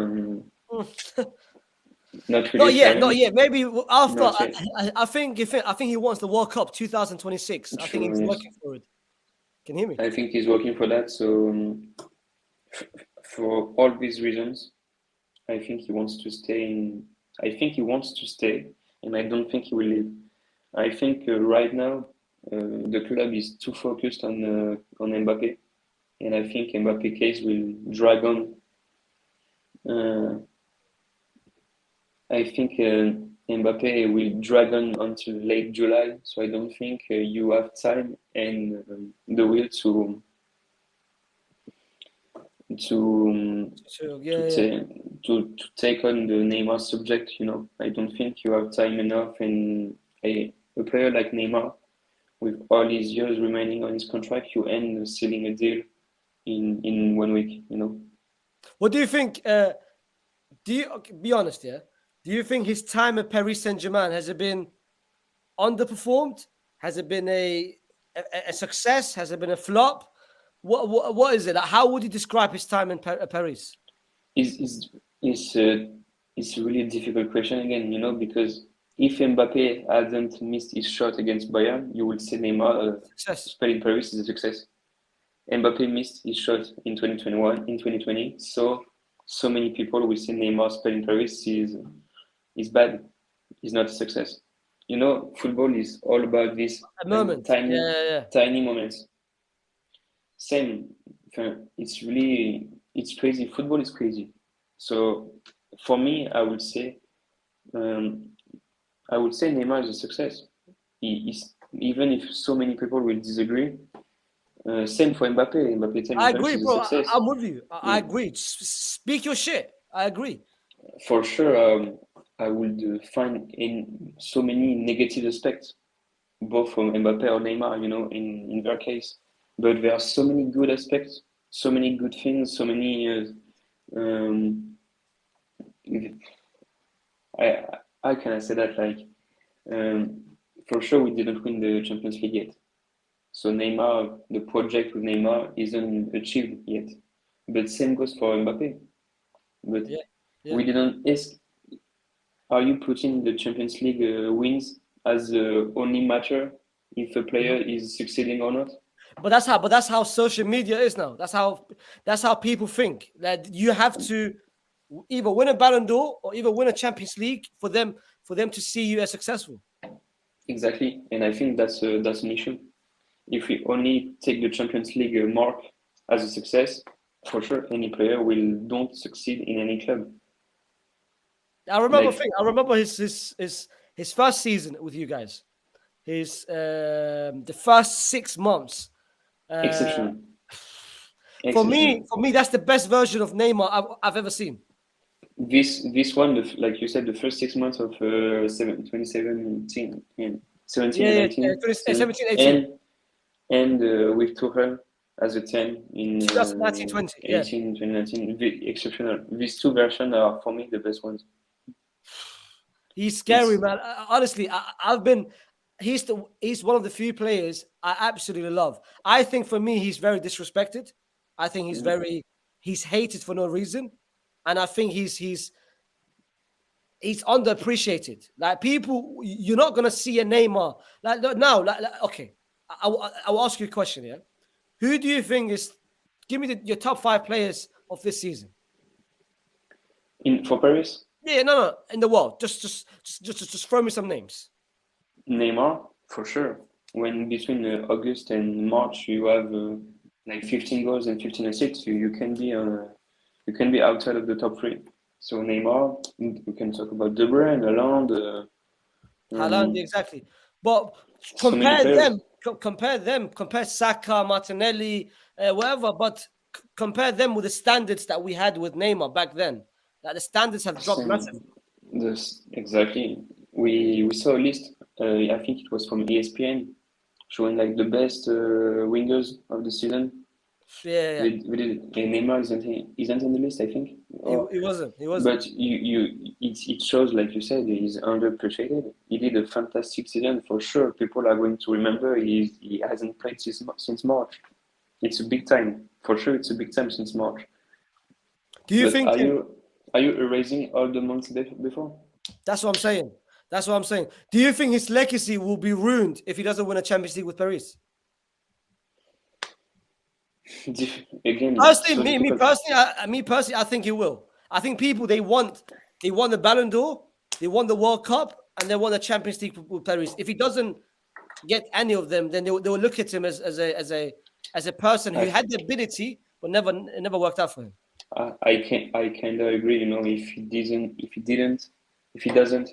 not really Not yet, not apparently. yet. Maybe after. Not yet. I think he wants the World Cup 2026. I think True, he's yes. working for it. Can you hear me? I think he's working for that. So for all these reasons, I think he wants to stay in. I think he wants to stay, and I don't think he will leave. I think right now the club is too focused on Mbappe, and I think Mbappe case will drag on. Uh, I think Mbappe will drag on until late July, so I don't think you have time and the will to So to yeah, yeah. take to take on the Neymar subject. I don't think you have time enough, and a player like Neymar, with all his years remaining on his contract, you end sealing a deal in 1 week. What do you think? Do you okay, be honest? Yeah. Do you think his time at Paris Saint-Germain has it been underperformed? Has it been a success? Has it been a flop? What is it? How would you describe his time in Paris? It's a really difficult question again, because if Mbappe hadn't missed his shot against Bayern, you would say Neymar Success. spelling Paris is a success. Mbappe missed his shot in 2021, in 2020, so many people will say Neymar spelling Paris is bad, is not a success. Football is all about this A moment. tiny, Yeah. tiny moments. Same, it's crazy. Football is crazy. So for me, um, I would say Neymar is a success. He is, even if so many people will disagree. Same for Mbappe. Mbappe time I in Paris agree, is a bro. success. I'm with you. I Mm. agree. Speak your shit. I agree. For sure, I would find in so many negative aspects, both from Mbappe or Neymar, in their case. But there are so many good aspects, so many good things, so many. Um, I how can I say that? Um, for sure, we didn't win the Champions League yet. So Neymar, the project with Neymar isn't achieved yet. But same goes for Mbappe. But Yeah. Yeah. we didn't ask, are you putting the Champions League wins as the only matter if a player Mhm. is succeeding or not? But that's how social media is now. That's how people think that you have to either win a Ballon d'Or or either win a Champions League for them to see you as successful. Exactly, and I think that's an issue. If we only take the Champions League mark as a success, for sure any player will don't succeed in any club. Like I remember his first season with you guys. His the first 6 months. Uh, exceptional, for me, exceptional. for me, that's the best version of Neymar I've ever seen. This one, like you said, the first 6 months of 2017 and 17 Yeah, and yeah, 19, 17, 18, and with Tuchel as a 10 in 2019, 20. Yeah, 18, 2019, exceptional. These two versions are for me the best ones. he's scary, It's man. Honestly, I've been. He's one of the few players I absolutely love. I think for me, he's very disrespected. I think he's hated for no reason, and I think he's underappreciated. Like people, you're not gonna see a Neymar now. Okay, I will ask you a question. Yeah, who do you think is? Give me your top 5 players of this season. in for Paris, Yeah, no, in the world. Just throw me some names. Neymar for sure. When between August and March you have like 15 goals and 15 assists, you can be outside of the top three. So Neymar, we can talk about De Bruyne, Haaland, Haaland, um, exactly. But so many players. compare Saka, Martinelli, whatever. But compare them with the standards that we had with Neymar back then. That the standards have dropped Same, massively. this exactly. We saw a list. I think it was from ESPN showing like the best wingers of the season. Yeah. We did it. And Neymar isn't in the list, I think. He wasn't. He wasn't. But it shows, like you said, he's underappreciated. He did a fantastic season for sure. People are going to remember. He hasn't played since March. It's a big time for sure. It's a big time since March. Do you But think are you erasing all the months before? that's what I'm saying? That's what I'm saying. Do you think his legacy will be ruined if he doesn't win a Champions League with Paris? Again, Personally, so me difficult. personally, I think he will. I think people they want the Ballon d'Or, they want the World Cup, and they want the Champions League with Paris. If he doesn't get any of them, then they will look at him as a person who I, had the ability, but it never worked out for him. I kind of agree. If he doesn't,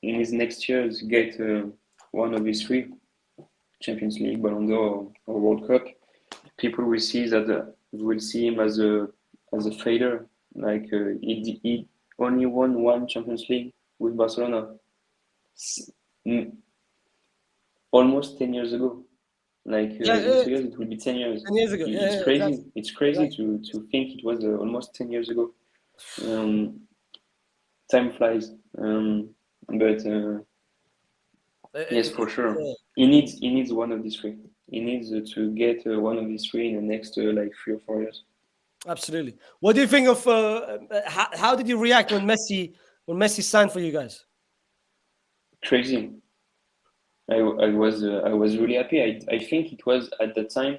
in his next years get one of his three Champions League, Ballon d'Or, or World Cup, people will see him as a failure. Like he only won one Champions League with Barcelona, s- mm, almost 10 years ago. Like Yeah, in 2 years, it will be 10 years. 10 years ago. Yeah, It's exactly, crazy. It's crazy exactly. to think it was almost 10 years ago. Um, Time flies. But Uh, uh, yes, for sure, uh, he needs one of these three. he needs to get one of these three in the next like 3 or 4 years. Absolutely. What do you think of? How did you react when Messi signed for you guys? Crazy. I was really happy. I think it was at the time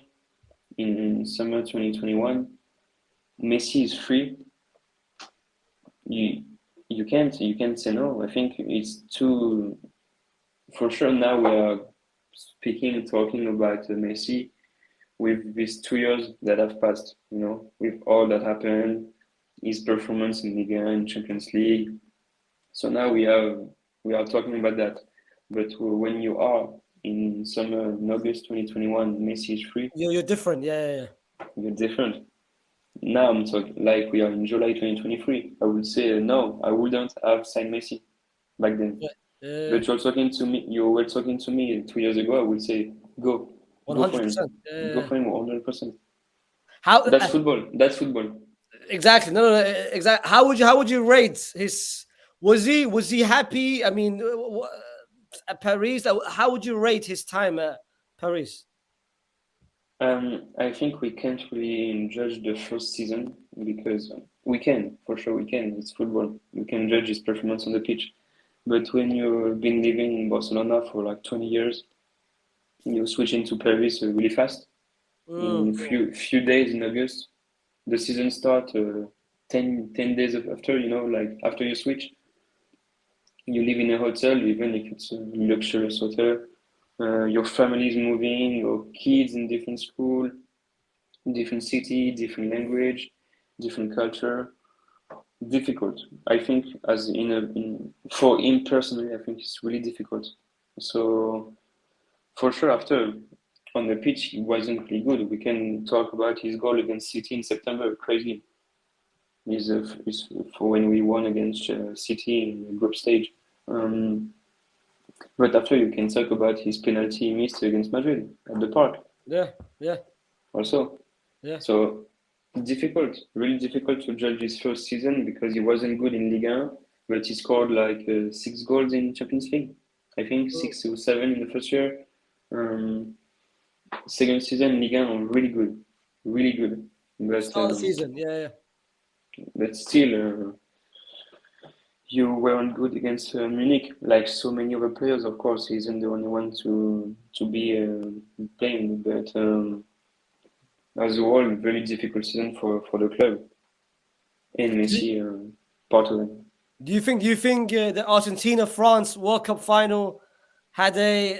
in summer 2021. Messi is free. You you can't say no. I think it's too for sure. Now we are talking about Messi with these 2 years that have passed. With all that happened, his performance in Ligue and Champions League. So now we are talking about that. But when you are in summer in August 2021, Messi is free. You're different. Yeah. You're different. Now I'm talking like we are in July 2023. I would say no, I wouldn't have signed Messi back then. But you were talking to me 2 years ago. I would say go for him, 100%. go for him 100%. How That's football. That's football. exactly? No, exactly. How would you rate his? Was he happy? I mean, at Paris, how would you rate his time at Paris? I think we can't really judge the first season because we can, for sure we can. It's football. We can judge his performance on the pitch. But when you've been living in Barcelona for like 20 years, you switch into Paris really fast. In few days in August, the season start 10 days after, like after you switch. You live in a hotel, even if it's a luxurious hotel. Your family is moving, your kids in different school, different city, different language, different culture. Difficult. I think for him personally, I think it's really difficult. So for sure, after on the pitch, he wasn't really good. We can talk about his goal against City in September. Crazy. Is for when we won against City in the group stage. But after you can talk about his penalty he missed against Madrid at the park. Yeah. Also. Yeah. So difficult, really difficult to judge his first season because he wasn't good in Ligue 1, but he scored like 6 goals in Champions League. I think 6 or 7 in the first year. Second season Ligue 1 really good, really good. But Start of the season. Yeah. but still, you weren't good against Munich, like so many other players. Of course, he isn't the only one to be playing, but as a whole, very difficult season for the club. And Messi, part of it. Do you think the Argentina France World Cup final had the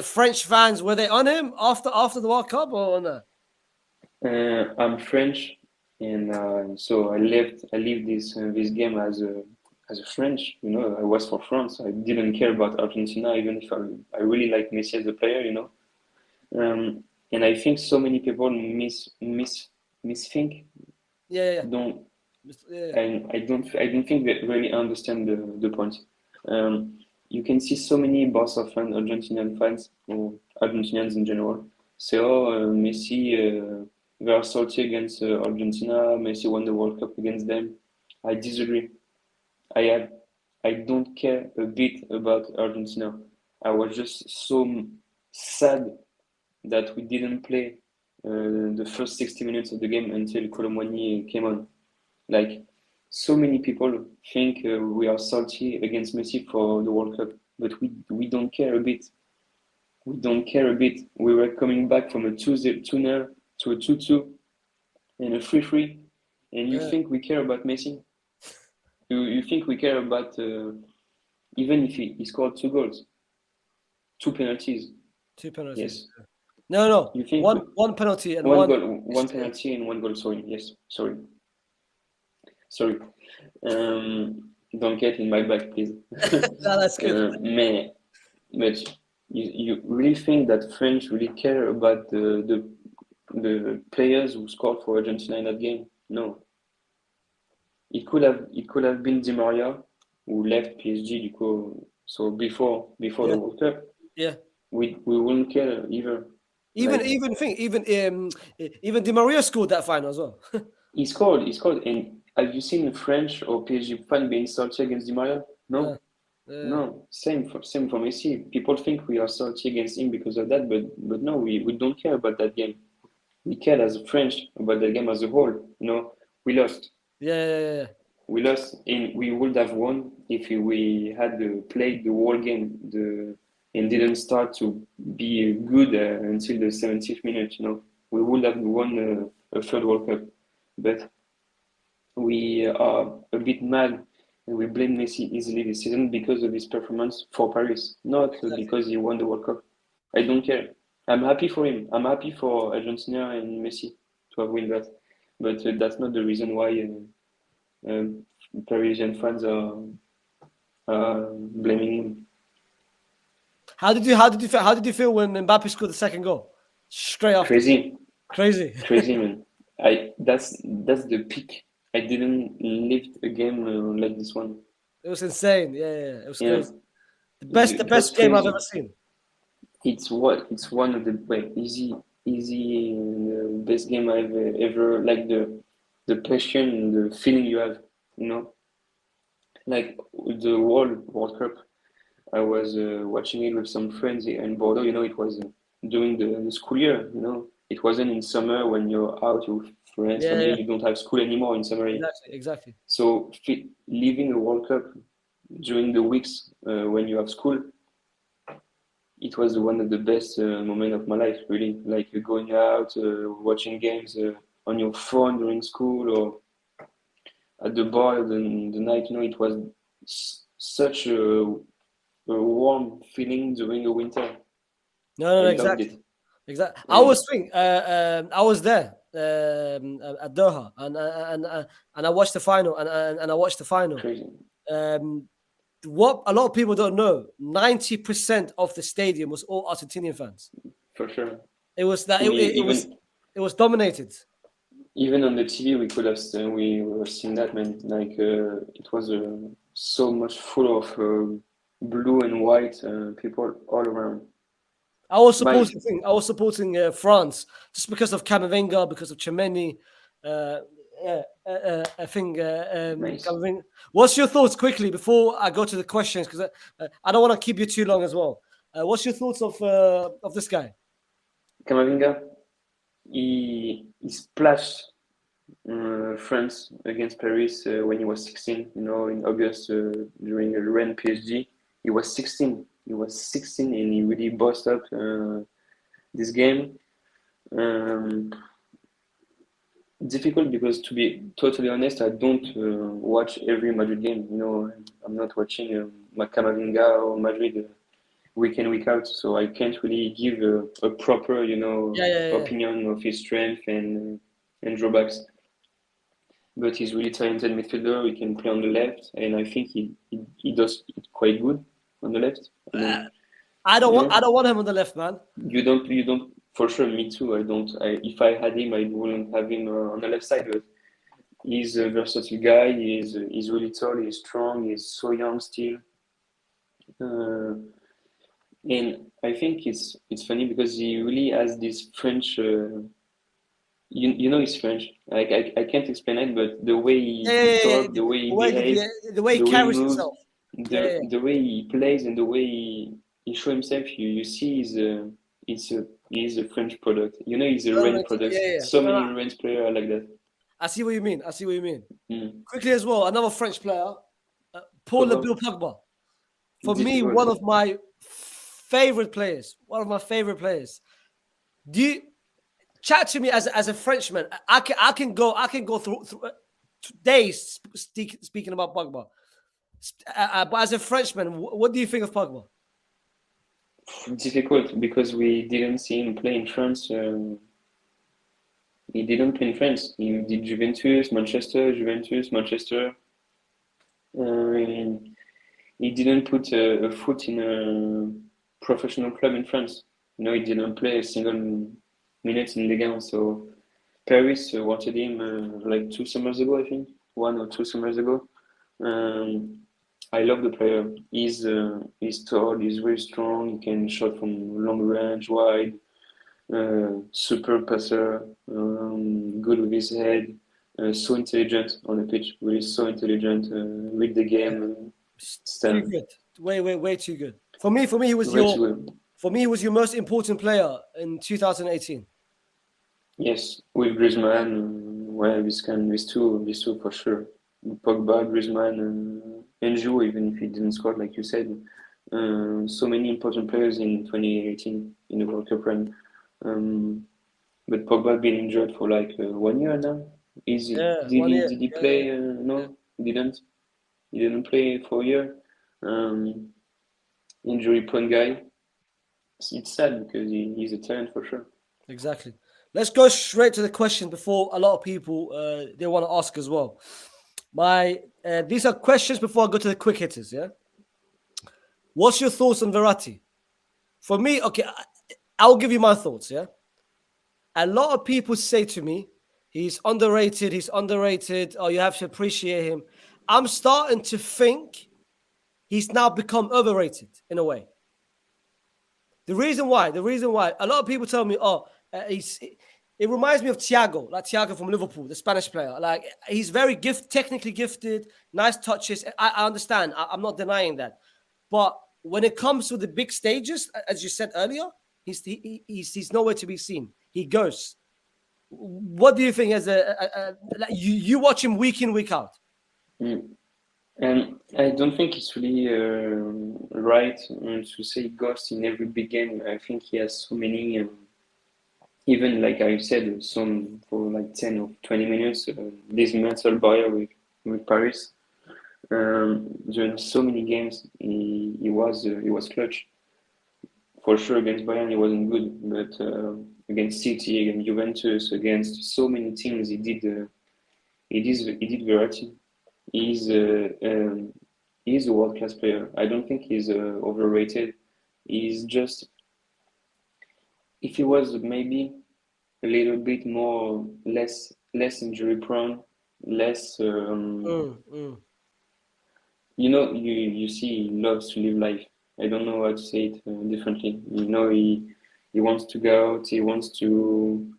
French fans, were they on him after the World Cup or not? I'm French, and so I lived this game as a French. I was for France. I didn't care about Argentina, even if I really like Messi as a player. And I think so many people misthink. Yeah. Don't. And I don't think they really understand the point. You can see so many Barca fans, Argentinian fans, or Argentinians in general, say, "Oh, Messi, they are salty against Argentina. Messi won the World Cup against them." I disagree. I don't care a bit about Argentina. I was just so sad that we didn't play the first 60 minutes of the game until Colomwani came on. Like, so many people think we are salty against Messi for the World Cup, but we don't care a bit. We don't care a bit. We were coming back from a 2-0 to a 2-2 and a 3-3, and you think we care about Messi? You think we care about even if he scored 2 goals, 2 penalties? Yes. No. You think one penalty and one goal, one penalty and 1 goal. Sorry. Yes. Sorry. Don't get in my back, please. No, that's good. But you really think that French really care about the players who scored for Argentina in that game? No. It could have been Di Maria who left PSG so before the World Cup. Yeah. We wouldn't care either. Even Di Maria scored that final as well. He scored. And have you seen a French or PSG fan being salty against Di Maria? No. No, same for Messi. People think we are salty against him because of that, but no, we don't care about that game. We care as a French about the game as a whole. We lost. Yeah. We lost, and we would have won if we had played the whole game and didn't start to be good until the 70th minute. We would have won a third World Cup, but we are a bit mad and we blame Messi easily this season because of his performance for Paris, not Exactly. because he won the World Cup. I don't care. I'm happy for him. I'm happy for Argentina and Messi to have won that, but that's not the reason why Parisian fans are blaming him. How did you feel when Mbappe scored the second goal? Straight after. Crazy, Crazy. crazy man. That's the peak. I didn't live a game like this one. It was insane. Yeah. It was Yeah, crazy. The it was best game I've crazy. ever seen. It's one of the easy best game I've ever, like the passion and the feeling you have, you know, like the World Cup. I was watching it with some friends in Bordeaux. It was during the school year. It wasn't in summer when you're out with friends, family. Yeah. You don't have school anymore in summer. Exactly. So leaving the World Cup during the weeks when you have school, it was one of the best moments of my life, really. Like going out, watching games on your phone during school or at the bar the night. It was such a warm feeling during the winter. No, I loved exactly. it. Exactly. And I was there at Doha, and I watched the final, and I watched the final. crazy, Um, what a lot of people don't know, 90% of the stadium was all Argentinian fans. for sure. It was that We it was dominated. even on the TV we could have we were seeing that, man. Like it was so much full of blue and white people all around. My I was supporting France just because of Camavinga, because of Chemeni. Uh, I think nice. Camavinga. What's your thoughts quickly before I go to the questions? Because I don't want to keep you too long as well. What's your thoughts of this guy? Camavinga, he splashed France against Paris when he was 16. In August during a Rennes PSG, he was 16. He was 16 and he really bossed up this game. Um, Difficult because, to be totally honest, I don't watch every Madrid game. I'm not watching Camavinga or Madrid week in week out, so I can't really give a proper Yeah. opinion of his strength and drawbacks. But he's really talented midfielder. He can play on the left, and I think he does it quite good on the left. I Uh, don't, I yeah, don't want him on the left, man. you don't for sure. Me too. I don't. If I had him, I wouldn't have him on the left side. But he's a versatile guy. He's really tall. He's strong. He's so young still. Uh, and I think it's funny because he really has this French. He's French. Like I can't explain it, but the way he Yeah. talk, the way he The way behave, the way he the way he carries moves, himself. the the way he plays, and the way he show himself, you see he's a French product. He's a Rennes product. So No, many Rennes players are like that. I see what you mean. I see what you mean. Mm. Quickly as well, another French player, Paul Pogba, Bill Pogba. For me, one difficult. of my favorite players. One of my favorite players. Do you chat to me as a Frenchman? I can go through days speaking about Pogba. But as a Frenchman, what do you think of Pogba? Difficult because we didn't see him play in France. He didn't play in France. He did Juventus, Manchester. And he didn't put a foot in a professional club in France. He didn't play a single minute in Ligue 1. So Paris wanted him like 2 summers ago, I think, 1 or 2 summers ago. I love the player. He's tall. He's very strong. He can shot from long range, wide. Super passer. Good with his head. So intelligent on the pitch. Really so intelligent. Read the game. Too Stand. good. Way too good. For me, he was Way too good. he was your most important player in 2018. Yes, with Griezmann, well, these two for sure. Pogba, Griezmann, and Giroud, even if he didn't score, like you said. So many important players in 2018 in the World Cup run. But Pogba been injured for like 1 year now. Yeah, 1 year. Did he Yeah, play? yeah. No, he didn't. He didn't play for a year. Um, Injury prone guy. It's sad because he's a talent for sure. Exactly. Let's go straight to the question before a lot of people they want to ask as well. These are questions before I go to the quick hitters. Yeah. What's your thoughts on Verratti? For me, okay, I'll give you my thoughts. Yeah. A lot of people say to me, he's underrated. He's underrated. Oh, you have to appreciate him. I'm starting to think he's now become overrated in a way. The reason why, a lot of people tell me, oh, it reminds me of Thiago, like Thiago from Liverpool, the Spanish player. Like he's very technically gifted, nice touches. I understand. I'm not denying that. But when it comes to the big stages, as you said earlier, he's nowhere to be seen. He goes. What do you think? Like you watch him week in, week out. Mm. And I don't think it's really right to say Ghost in every big game. I think he has so many, even like I said, some for like 10 or 20 minutes, this mental barrier with Paris. During so many games, he was clutch. For sure, against Bayern, he wasn't good, but against City, against Juventus, against so many teams, he did Verratti. He's he's a world class player. I don't think he's overrated. He's just if he was maybe a little bit more less injury prone, less you see he loves to live life. I don't know how to say it differently. He wants to go out. He wants to.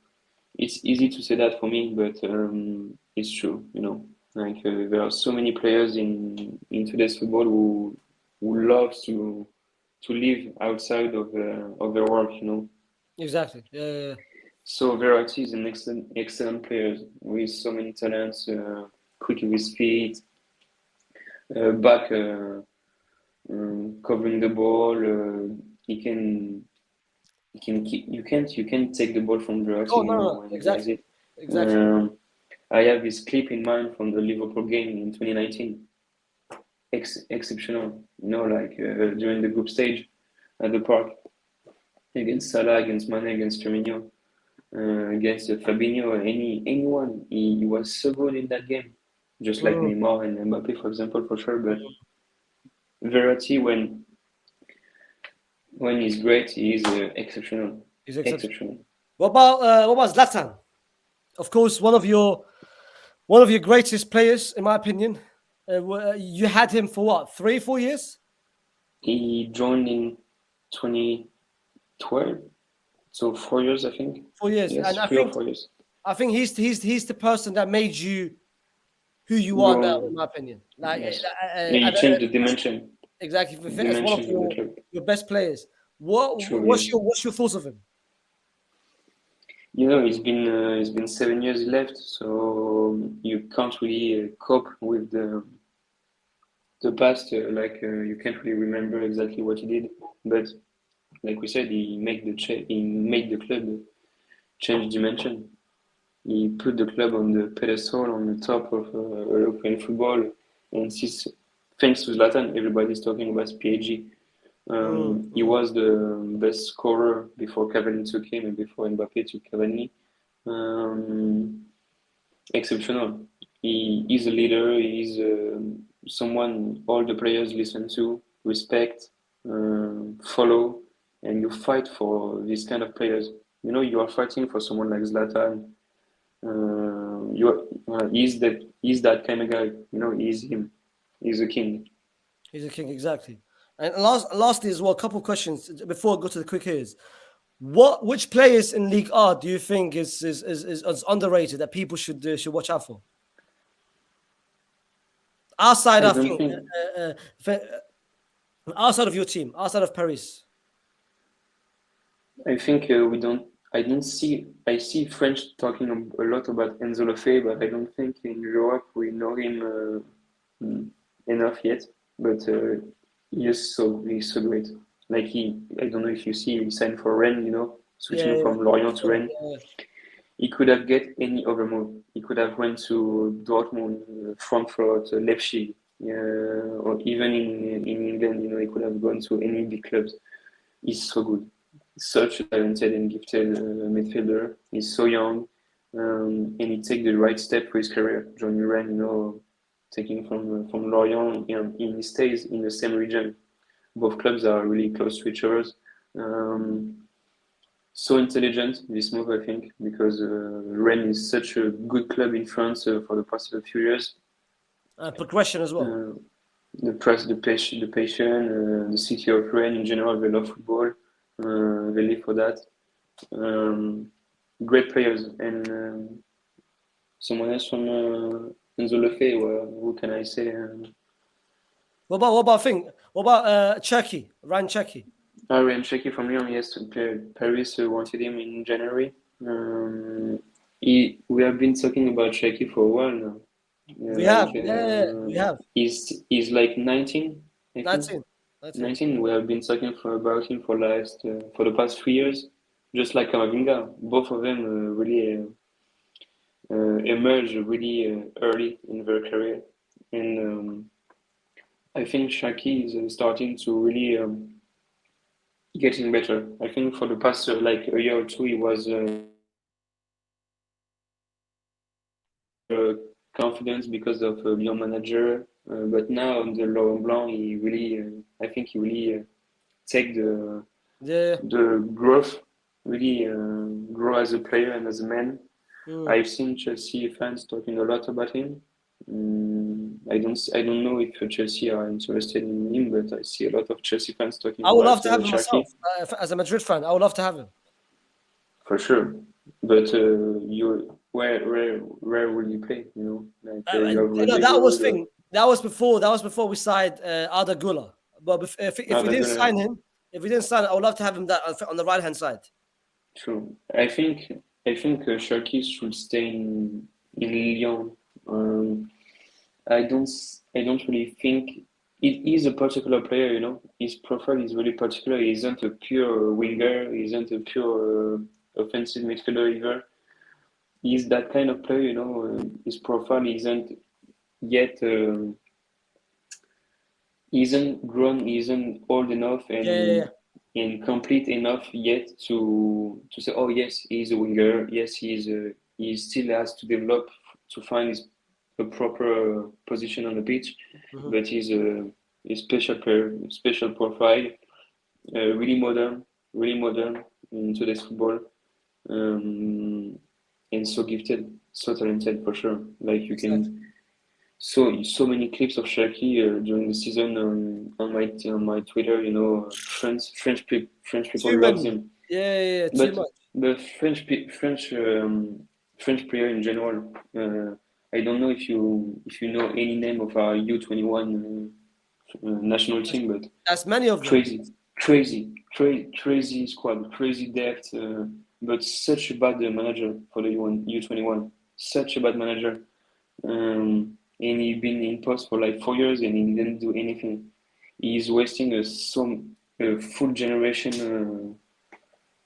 It's easy to say that for me, but it's true. Like there are so many players in today's football who loves to live outside of their work. Exactly. Yeah. So Verratti is an excellent player with so many talents, quick with his feet, back covering the ball. You can't take the ball from Verratti Oh no. when he has Exactly. it. Exactly. Um, I have this clip in mind from the Liverpool game in 2019. Exceptional, like during the group stage at the park against Salah, against Mane, against Firmino, against Fabinho, anyone. He was so good in that game, just like Mm, Neymar and Mbappe, for example, for sure. But Verratti, when he's great, he is exceptional, he's exceptional. exceptional. What about Zlatan? Of course, one of your greatest players, in my opinion. You had him for what, 3-4 years? He joined in 2012, so 4 years, I think. 4 years, Yes, and 3 or 4 years. I think he's the person that made you who you are now, Go, in my opinion. Like, yes. Yeah, he changed the dimension, exactly, as one of dimension of the club. your best players. True, What's yes. your thoughts of him? It's been 7 years left, so you can't really cope with the past. You can't really remember exactly what he did, but like we said, he made the club change dimension. He put the club on the pedestal, on the top of European football, and thanks to Zlatan, everybody's talking about PSG. He Mm. was the best scorer before Cavani took him and before Mbappe took Cavani. Um, Exceptional. He is a leader. He's someone all the players listen to, respect, follow, and you fight for these kind of players. You are fighting for someone like Zlatan. He's that kind of guy. He's him. He's a king. He's a king, exactly. And lastly, as well, a couple of questions before I go to the quick hitters. Which players in League R do you think is underrated that people should watch out for? Outside, I I don't think think. uh, uh, Outside of your team, outside of Paris. I think we don't. I don't see. I see French talking a lot about Enzo Lefebvre, but I don't think in Europe we know him enough yet. But he's so great. Like I don't know if you see, he signed for Rennes. Yeah, Switching yeah, from Lorient to yeah, Rennes. yeah. He could have get any other move. He could have went to Dortmund, Frankfurt, Leipzig, or even in England. He could have gone to any big clubs. He's so good. Such a talented and gifted midfielder. He's so young, and he take the right step for his career. Johnny Rennes, taking from Lorient, and he stays in the same region. Both clubs are really close to each other. Um, so intelligent, this move, I think, because Rennes is such a good club in France for the past few years. Progression as well. The press, the passion, the city of Rennes in general, they love football. They live for that. Great players, and someone else from Enzo Lefebvre. Who can I say? What about Turkey? Ryan Turkey. Ryan Shaki from Lyon. Yes, Paris wanted him in January. We have been talking about Shaki for a while now. We have, yeah, we have. He's like 19, I think. 19. 19. 19. We have been talking about him for the past 3 years, just like Kamavinga. Both of them really emerged really early in their career, and I think Shaki is starting to really getting better. I think for the past like a year or two, he was uh, confidence because of young manager, but now under Laurent Blanc, he really, I think he really take Yeah. the growth, really grow as a player and as a man. Mm. I've seen Chelsea fans talking a lot about him. I don't know if Chelsea are interested in him, but I see a lot of Chelsea fans talking I would love about to have him myself. Cherki As a Madrid fan, I would love to have him. for sure. But you where will you play? Like you have That Rodrigo, was thing. That was before. That was before we signed Arda Güler. But if we didn't Gula. sign him, if we didn't sign him, I would love to have him that on the right hand side. True. I think Cherki should stay in Lyon. Um, I don't really think he is a particular player, His profile is really particular. He isn't a pure winger, he isn't a pure offensive midfielder either. He's that kind of player, his profile isn't yet isn't grown, isn't old enough Yeah, yeah, yeah. and complete enough yet to say, oh yes, he's a winger. Yes, he still has to develop to find a proper position on the pitch, Mhm. but he's a special player, special profile, really modern in today's football, um, and so gifted, so talented for sure. Like you Exactly. can so many clips of Shaki during the season on my Twitter. French people Too loves many. him, Yeah, yeah, yeah. Too but much. the French player in general. I don't know if you know any name of our U21 national That's, team, but that's many of them. crazy, crazy squad, crazy depth. But such a bad manager for the U21. Such a bad manager. And he's been in post for like 4 years and he didn't do anything. He's wasting a full generation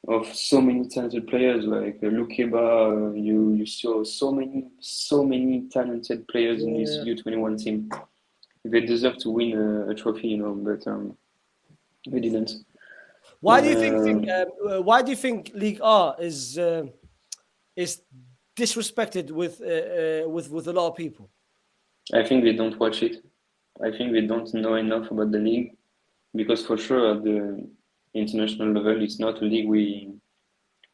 of so many talented players like Lukeba. You saw so many talented players in this Yeah. U21 team. They deserve to win a trophy, but they didn't. Why do you why do you think League R is disrespected with a lot of people? I think they don't watch it. I think they don't know enough about the league because for sure at the international level, it's not a league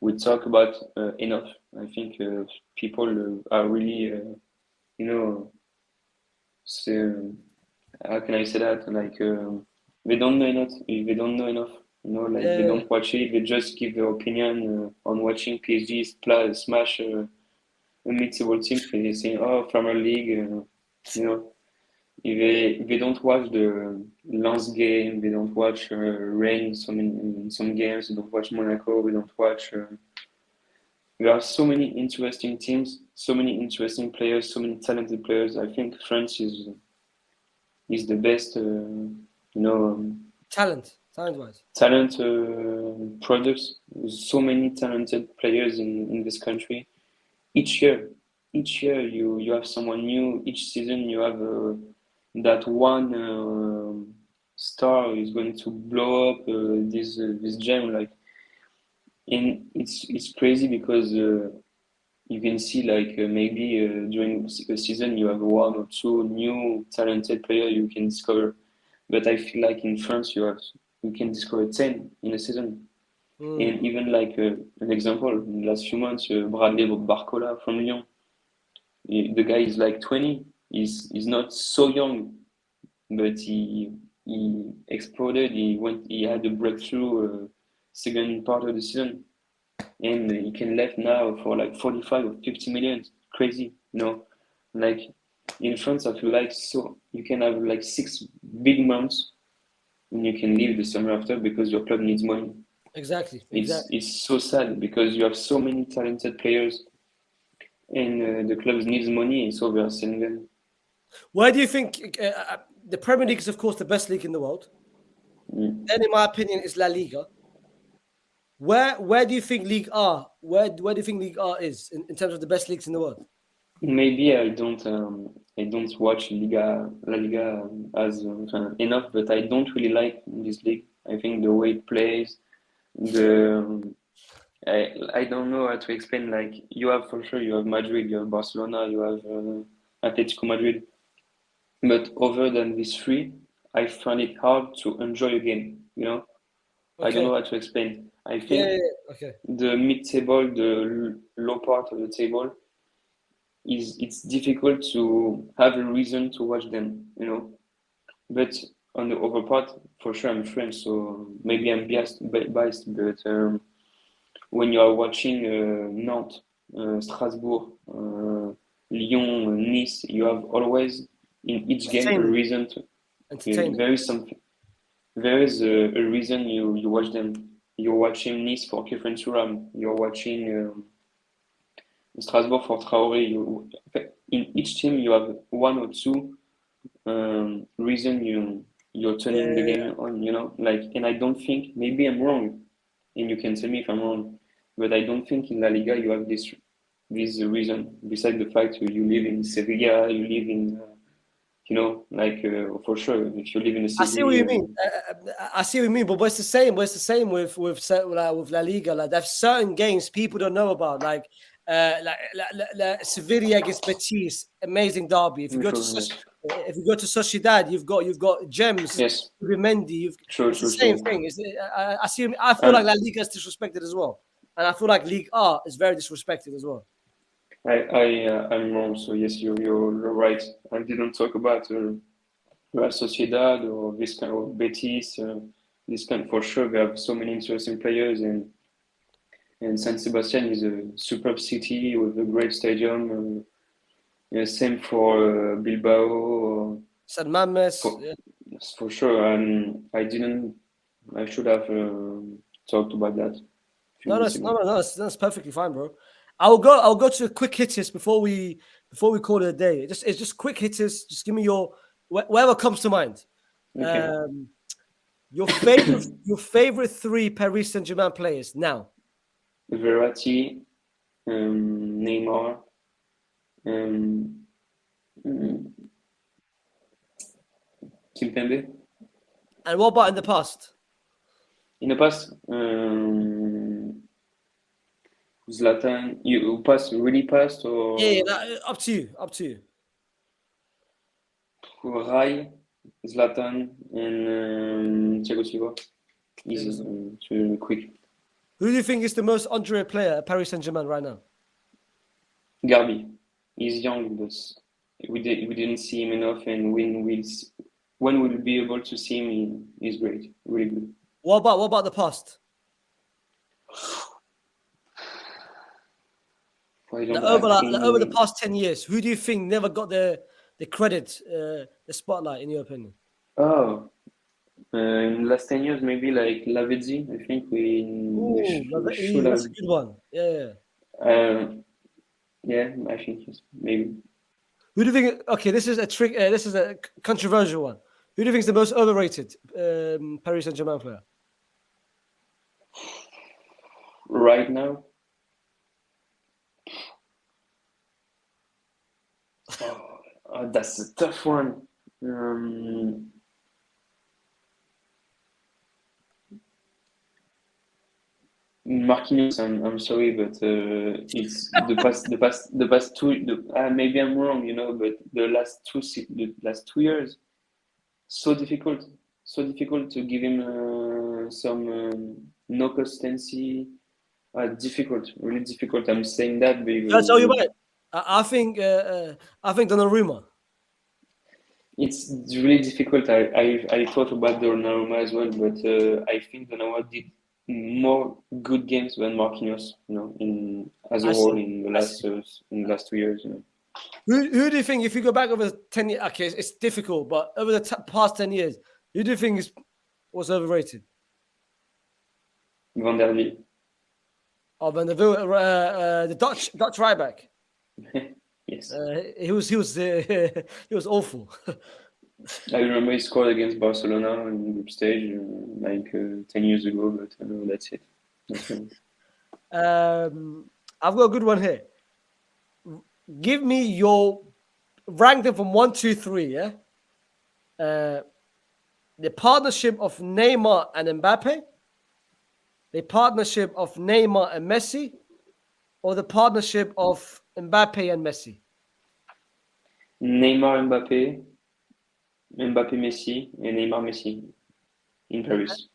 we talk about enough. I think people are really, you know, so, how can I say that? Like they don't know enough. They don't know enough. Like they Yeah. don't watch it. They just give their opinion on watching PSG smash a mid-table team. They saying, "Oh, Premier League," you know. If they don't watch the Lens game, they don't watch Rennes in some games, they don't watch Monaco, they don't watch. There are so many interesting teams, so many interesting players, so many talented players. I think France is the best, talent-wise. talent products. There's so many talented players in this country. Each year, you have someone new. Each season you have that one star is going to blow up this gem like, and it's crazy because you can see like maybe during a season you have one or two new talented players you can discover, but I feel like in France you can discover 10 in a season. Mm. And even like an example, in the last few months, Bradley Barcola from Lyon, the guy is like 20. He's not so young, but he exploded. He had a breakthrough second part of the season, and he can left now for like 45 or 50 million. Crazy, you know. Like in France, I feel like so you can have like 6 big months, and you can leave the summer after because your club needs money. Exactly. It's so sad because you have so many talented players, and the clubs needs money, and so they are selling them. Where do you think the Premier League is, of course, the best league in the world? Mm. Then, in my opinion, is La Liga. Where do you think League R? Where do you think League R is in terms of the best leagues in the world? Maybe I don't watch La Liga as enough, but I don't really like this league. I think the way it plays, the I don't know how to explain. Like you have for sure, you have Madrid, you have Barcelona, you have Atletico Madrid, but other than these three, I find it hard to enjoy a game. You know, I don't Okay. know how to explain. I Yeah. think Okay. the mid-table, the low part of the table, it's difficult to have a reason to watch them, you know. But on the other part, for sure, I'm French, so maybe I'm biased. But when you are watching Nantes, Strasbourg, Lyon, Nice, you have always in each game a Entertainment. reason to. Entertaining. There is something. There is a reason you watch them. You're watching Nice for Kefren Turam. You're watching Strasbourg for Traoré. In each team, you have one or two reason you're turning the Yeah. game on. You know, like, and I don't think maybe I'm wrong, and you can tell me if I'm wrong, but I don't think in La Liga you have this reason. Besides the fact you live in Sevilla, you live in like for sure if you live in a I see what city. you mean. I see what you mean, but it's the same. But it's the same with La Liga. Like there's certain games people don't know about, like Sevilla against Betis, amazing derby. True, yes, If you go to Sociedad, you've got gems. yes, Mendy, true, it's the true, same true. thing. I see. I feel like And La Liga is disrespected as well, and I feel like League R is very disrespected as well. I'm wrong. So yes, you're right. I didn't talk about Real Sociedad or this kind of Betis. This kind for sure. They have so many interesting players, and San Sebastian is a superb city with a great stadium. Yeah, same for Bilbao. San Mames. For for sure. I didn't. I should have talked about that a few No, no, minutes ago. that's perfectly fine, bro. I'll go to quick hitters before we call it a day. It's just quick hitters. Just give me whatever comes to mind. Okay. Um, your favorite three Paris Saint-Germain players now. Verratti, Neymar, um, mm, Kimpembe. And what about in the past? In the past, Zlatan, you passed really passed Yeah, yeah, or up to you. Up to you. Rai, Zlatan, and Thiago Silva. Take Easy, us on. too quick. Who do you think is the most underrated player at Paris Saint-Germain right now? Garbi, he's young, but we didn't see him enough, and when we'll be able to see him, he's great, really good. What about the past? I don't Like have over the any. past 10 years, who do you think never got the the credit, the spotlight, in your opinion? Oh, in the last 10 years, maybe like Lavezzi. I think Oh, we should that's have. a good one. Yeah. Uh, yeah, I think yes, maybe. Who do you think? Okay, this is a trick. This is a controversial one. Who do you think is the most overrated Paris Saint-Germain player? Right now, that's a tough one. Marquinhos, I'm sorry, but it's the past two. Maybe I'm wrong, but the last 2 years, so difficult, to give him some no consistency. Really difficult. I'm saying that I'll tell you because what. I think Donnarumma. it's really difficult. I thought about Donnarumma as well, but I think Donnarumma did more good games than Marquinhos, in as a I whole see. I see. in the last 2 years. Who do you think, if you go back over 10 years, okay, it's difficult, but over the past 10 years, who do you think was overrated? Van der Lee. Oh, Van der Wiel, the Dutch right back. Yes. He was he was awful. I remember he scored against Barcelona in group stage 10 years ago, but that's it. Nothing. I've got a good one here. Give me your rank them from 1, 2, 3. Yeah. The partnership of Neymar and Mbappe, the partnership of Neymar and Messi, or the partnership of Mbappe and Messi? Neymar Mbappe, Mbappe Messi, and Neymar Messi in Paris.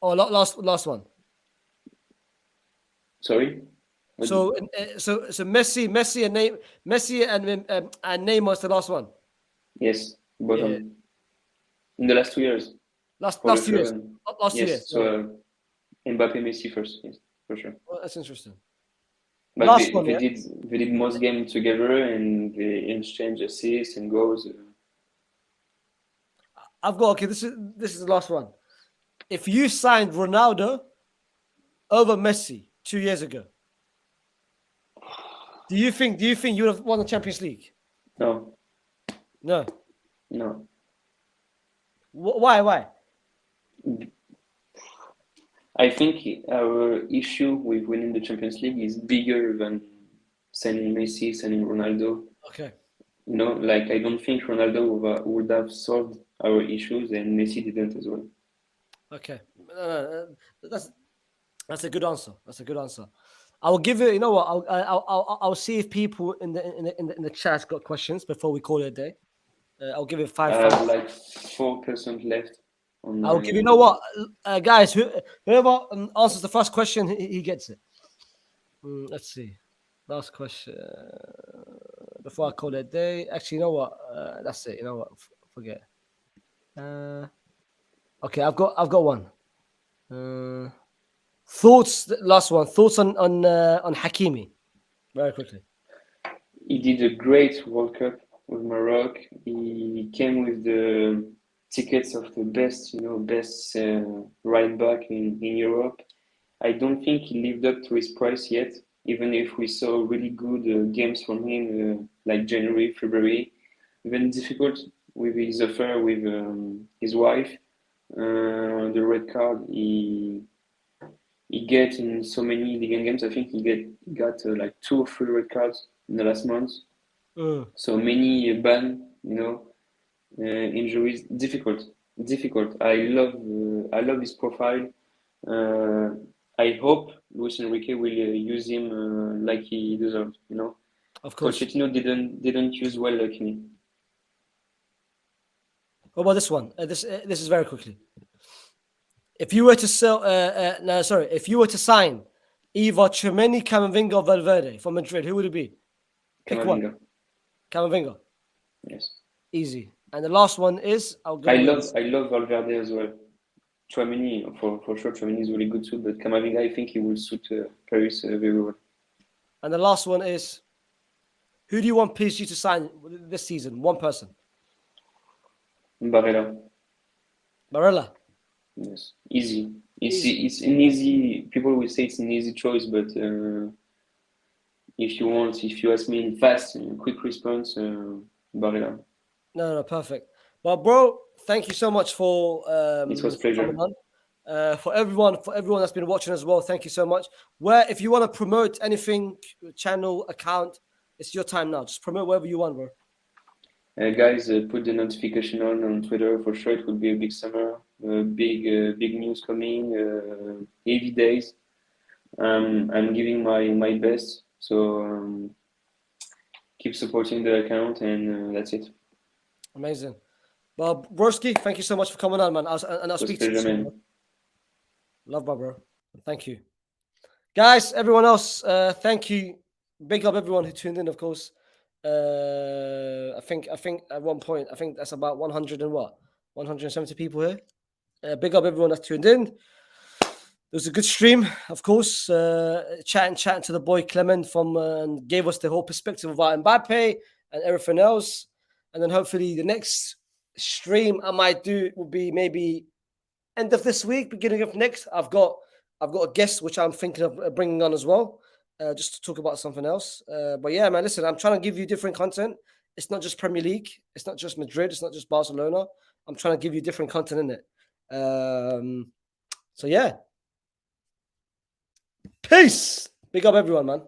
Oh, last one. Sorry? So Messi and Neymar is the last one. Yes, Yeah, bottom. In the last 2 years, last for 2 years. sure. Last 2 years. Yes, so Yeah. Mbappe Messi first, yes, for sure. Well, that's interesting. But Last one, yeah. they did most games together and they exchange assists and goals. I've got okay. This is the last one. If you signed Ronaldo over Messi 2 years ago, do you think you would have won the Champions League? No, No. no. Why? Why? I think our issue with winning the Champions League is bigger than signing Messi, signing Ronaldo. Okay. Like I don't think Ronaldo would have solved our issues and Messi didn't as well. Okay. That's a good answer. That's a good answer. I will give it. You know what? I'll see if people in the chat got questions before we call it a day. I'll give it I 5. have like 4% left on I'll my. give you know what, guys. Whoever answers the first question, he gets it. Let's see. Last question before I call it a day. Actually, you know what? That's it. You know what? Forget. Okay, I've got one. Thoughts. Last one. Thoughts on Hakimi. Very quickly. He did a great World Cup with Morocco. He came with the tickets of the best right back in Europe. I don't think he lived up to his price yet, even if we saw really good games from him, like January, February. Even difficult with his affair with his wife. The red card he get in so many Ligue games. I think he got like 2 or 3 red cards in the last month. So many injuries. Difficult. I love his profile. I hope Luis Enrique will use him like he deserves. Of course. Pochettino didn't use well Hakimi. What about this one? This is very quickly. If you were to sell, if you were to sign either Tchouaméni, Camavinga, or Valverde from Madrid, who would it be? Pick one. Camavinga. Camavinga. Yes. Easy. And the last one is I love Valverde as well. Tchouaméni, for sure, Tchouaméni is really good too, but Camavinga, I think he will suit Paris very well. And the last one is Who do you want PSG to sign this season? One person. Barella. Barella. Yes, easy. It's an easy. People will say it's an easy choice, but if you ask me in fast and quick response, Barella. No, perfect. Well, bro, thank you so much for It was a pleasure. coming on. For everyone that's been watching as well, thank you so much. Where if you want to promote anything, channel, account, it's your time now. Just promote wherever you want, bro. Guys, put the notification on Twitter for sure. It will be a big summer, big news coming, heavy days. I'm giving my best, so keep supporting the account, and that's it. Amazing. Well, Broski, thank you so much for coming on, man. I'll speak to you soon. Man. Love, my bro. Thank you, guys. Everyone else, thank you. Big up everyone who tuned in, of course. I think at one point, I think that's about 170 people here. Big up everyone that's tuned in. It was a good stream, of course. Chatting to the boy Clement and gave us the whole perspective about Mbappe and everything else. And then hopefully the next stream I might do will be maybe end of this week, beginning of next. I've got a guest which I'm thinking of bringing on as well. Just to talk about something else. But yeah, man, listen, I'm trying to give you different content. It's not just Premier League. It's not just Madrid. It's not just Barcelona. I'm trying to give you different content in it. So yeah. Peace. Big up everyone, man.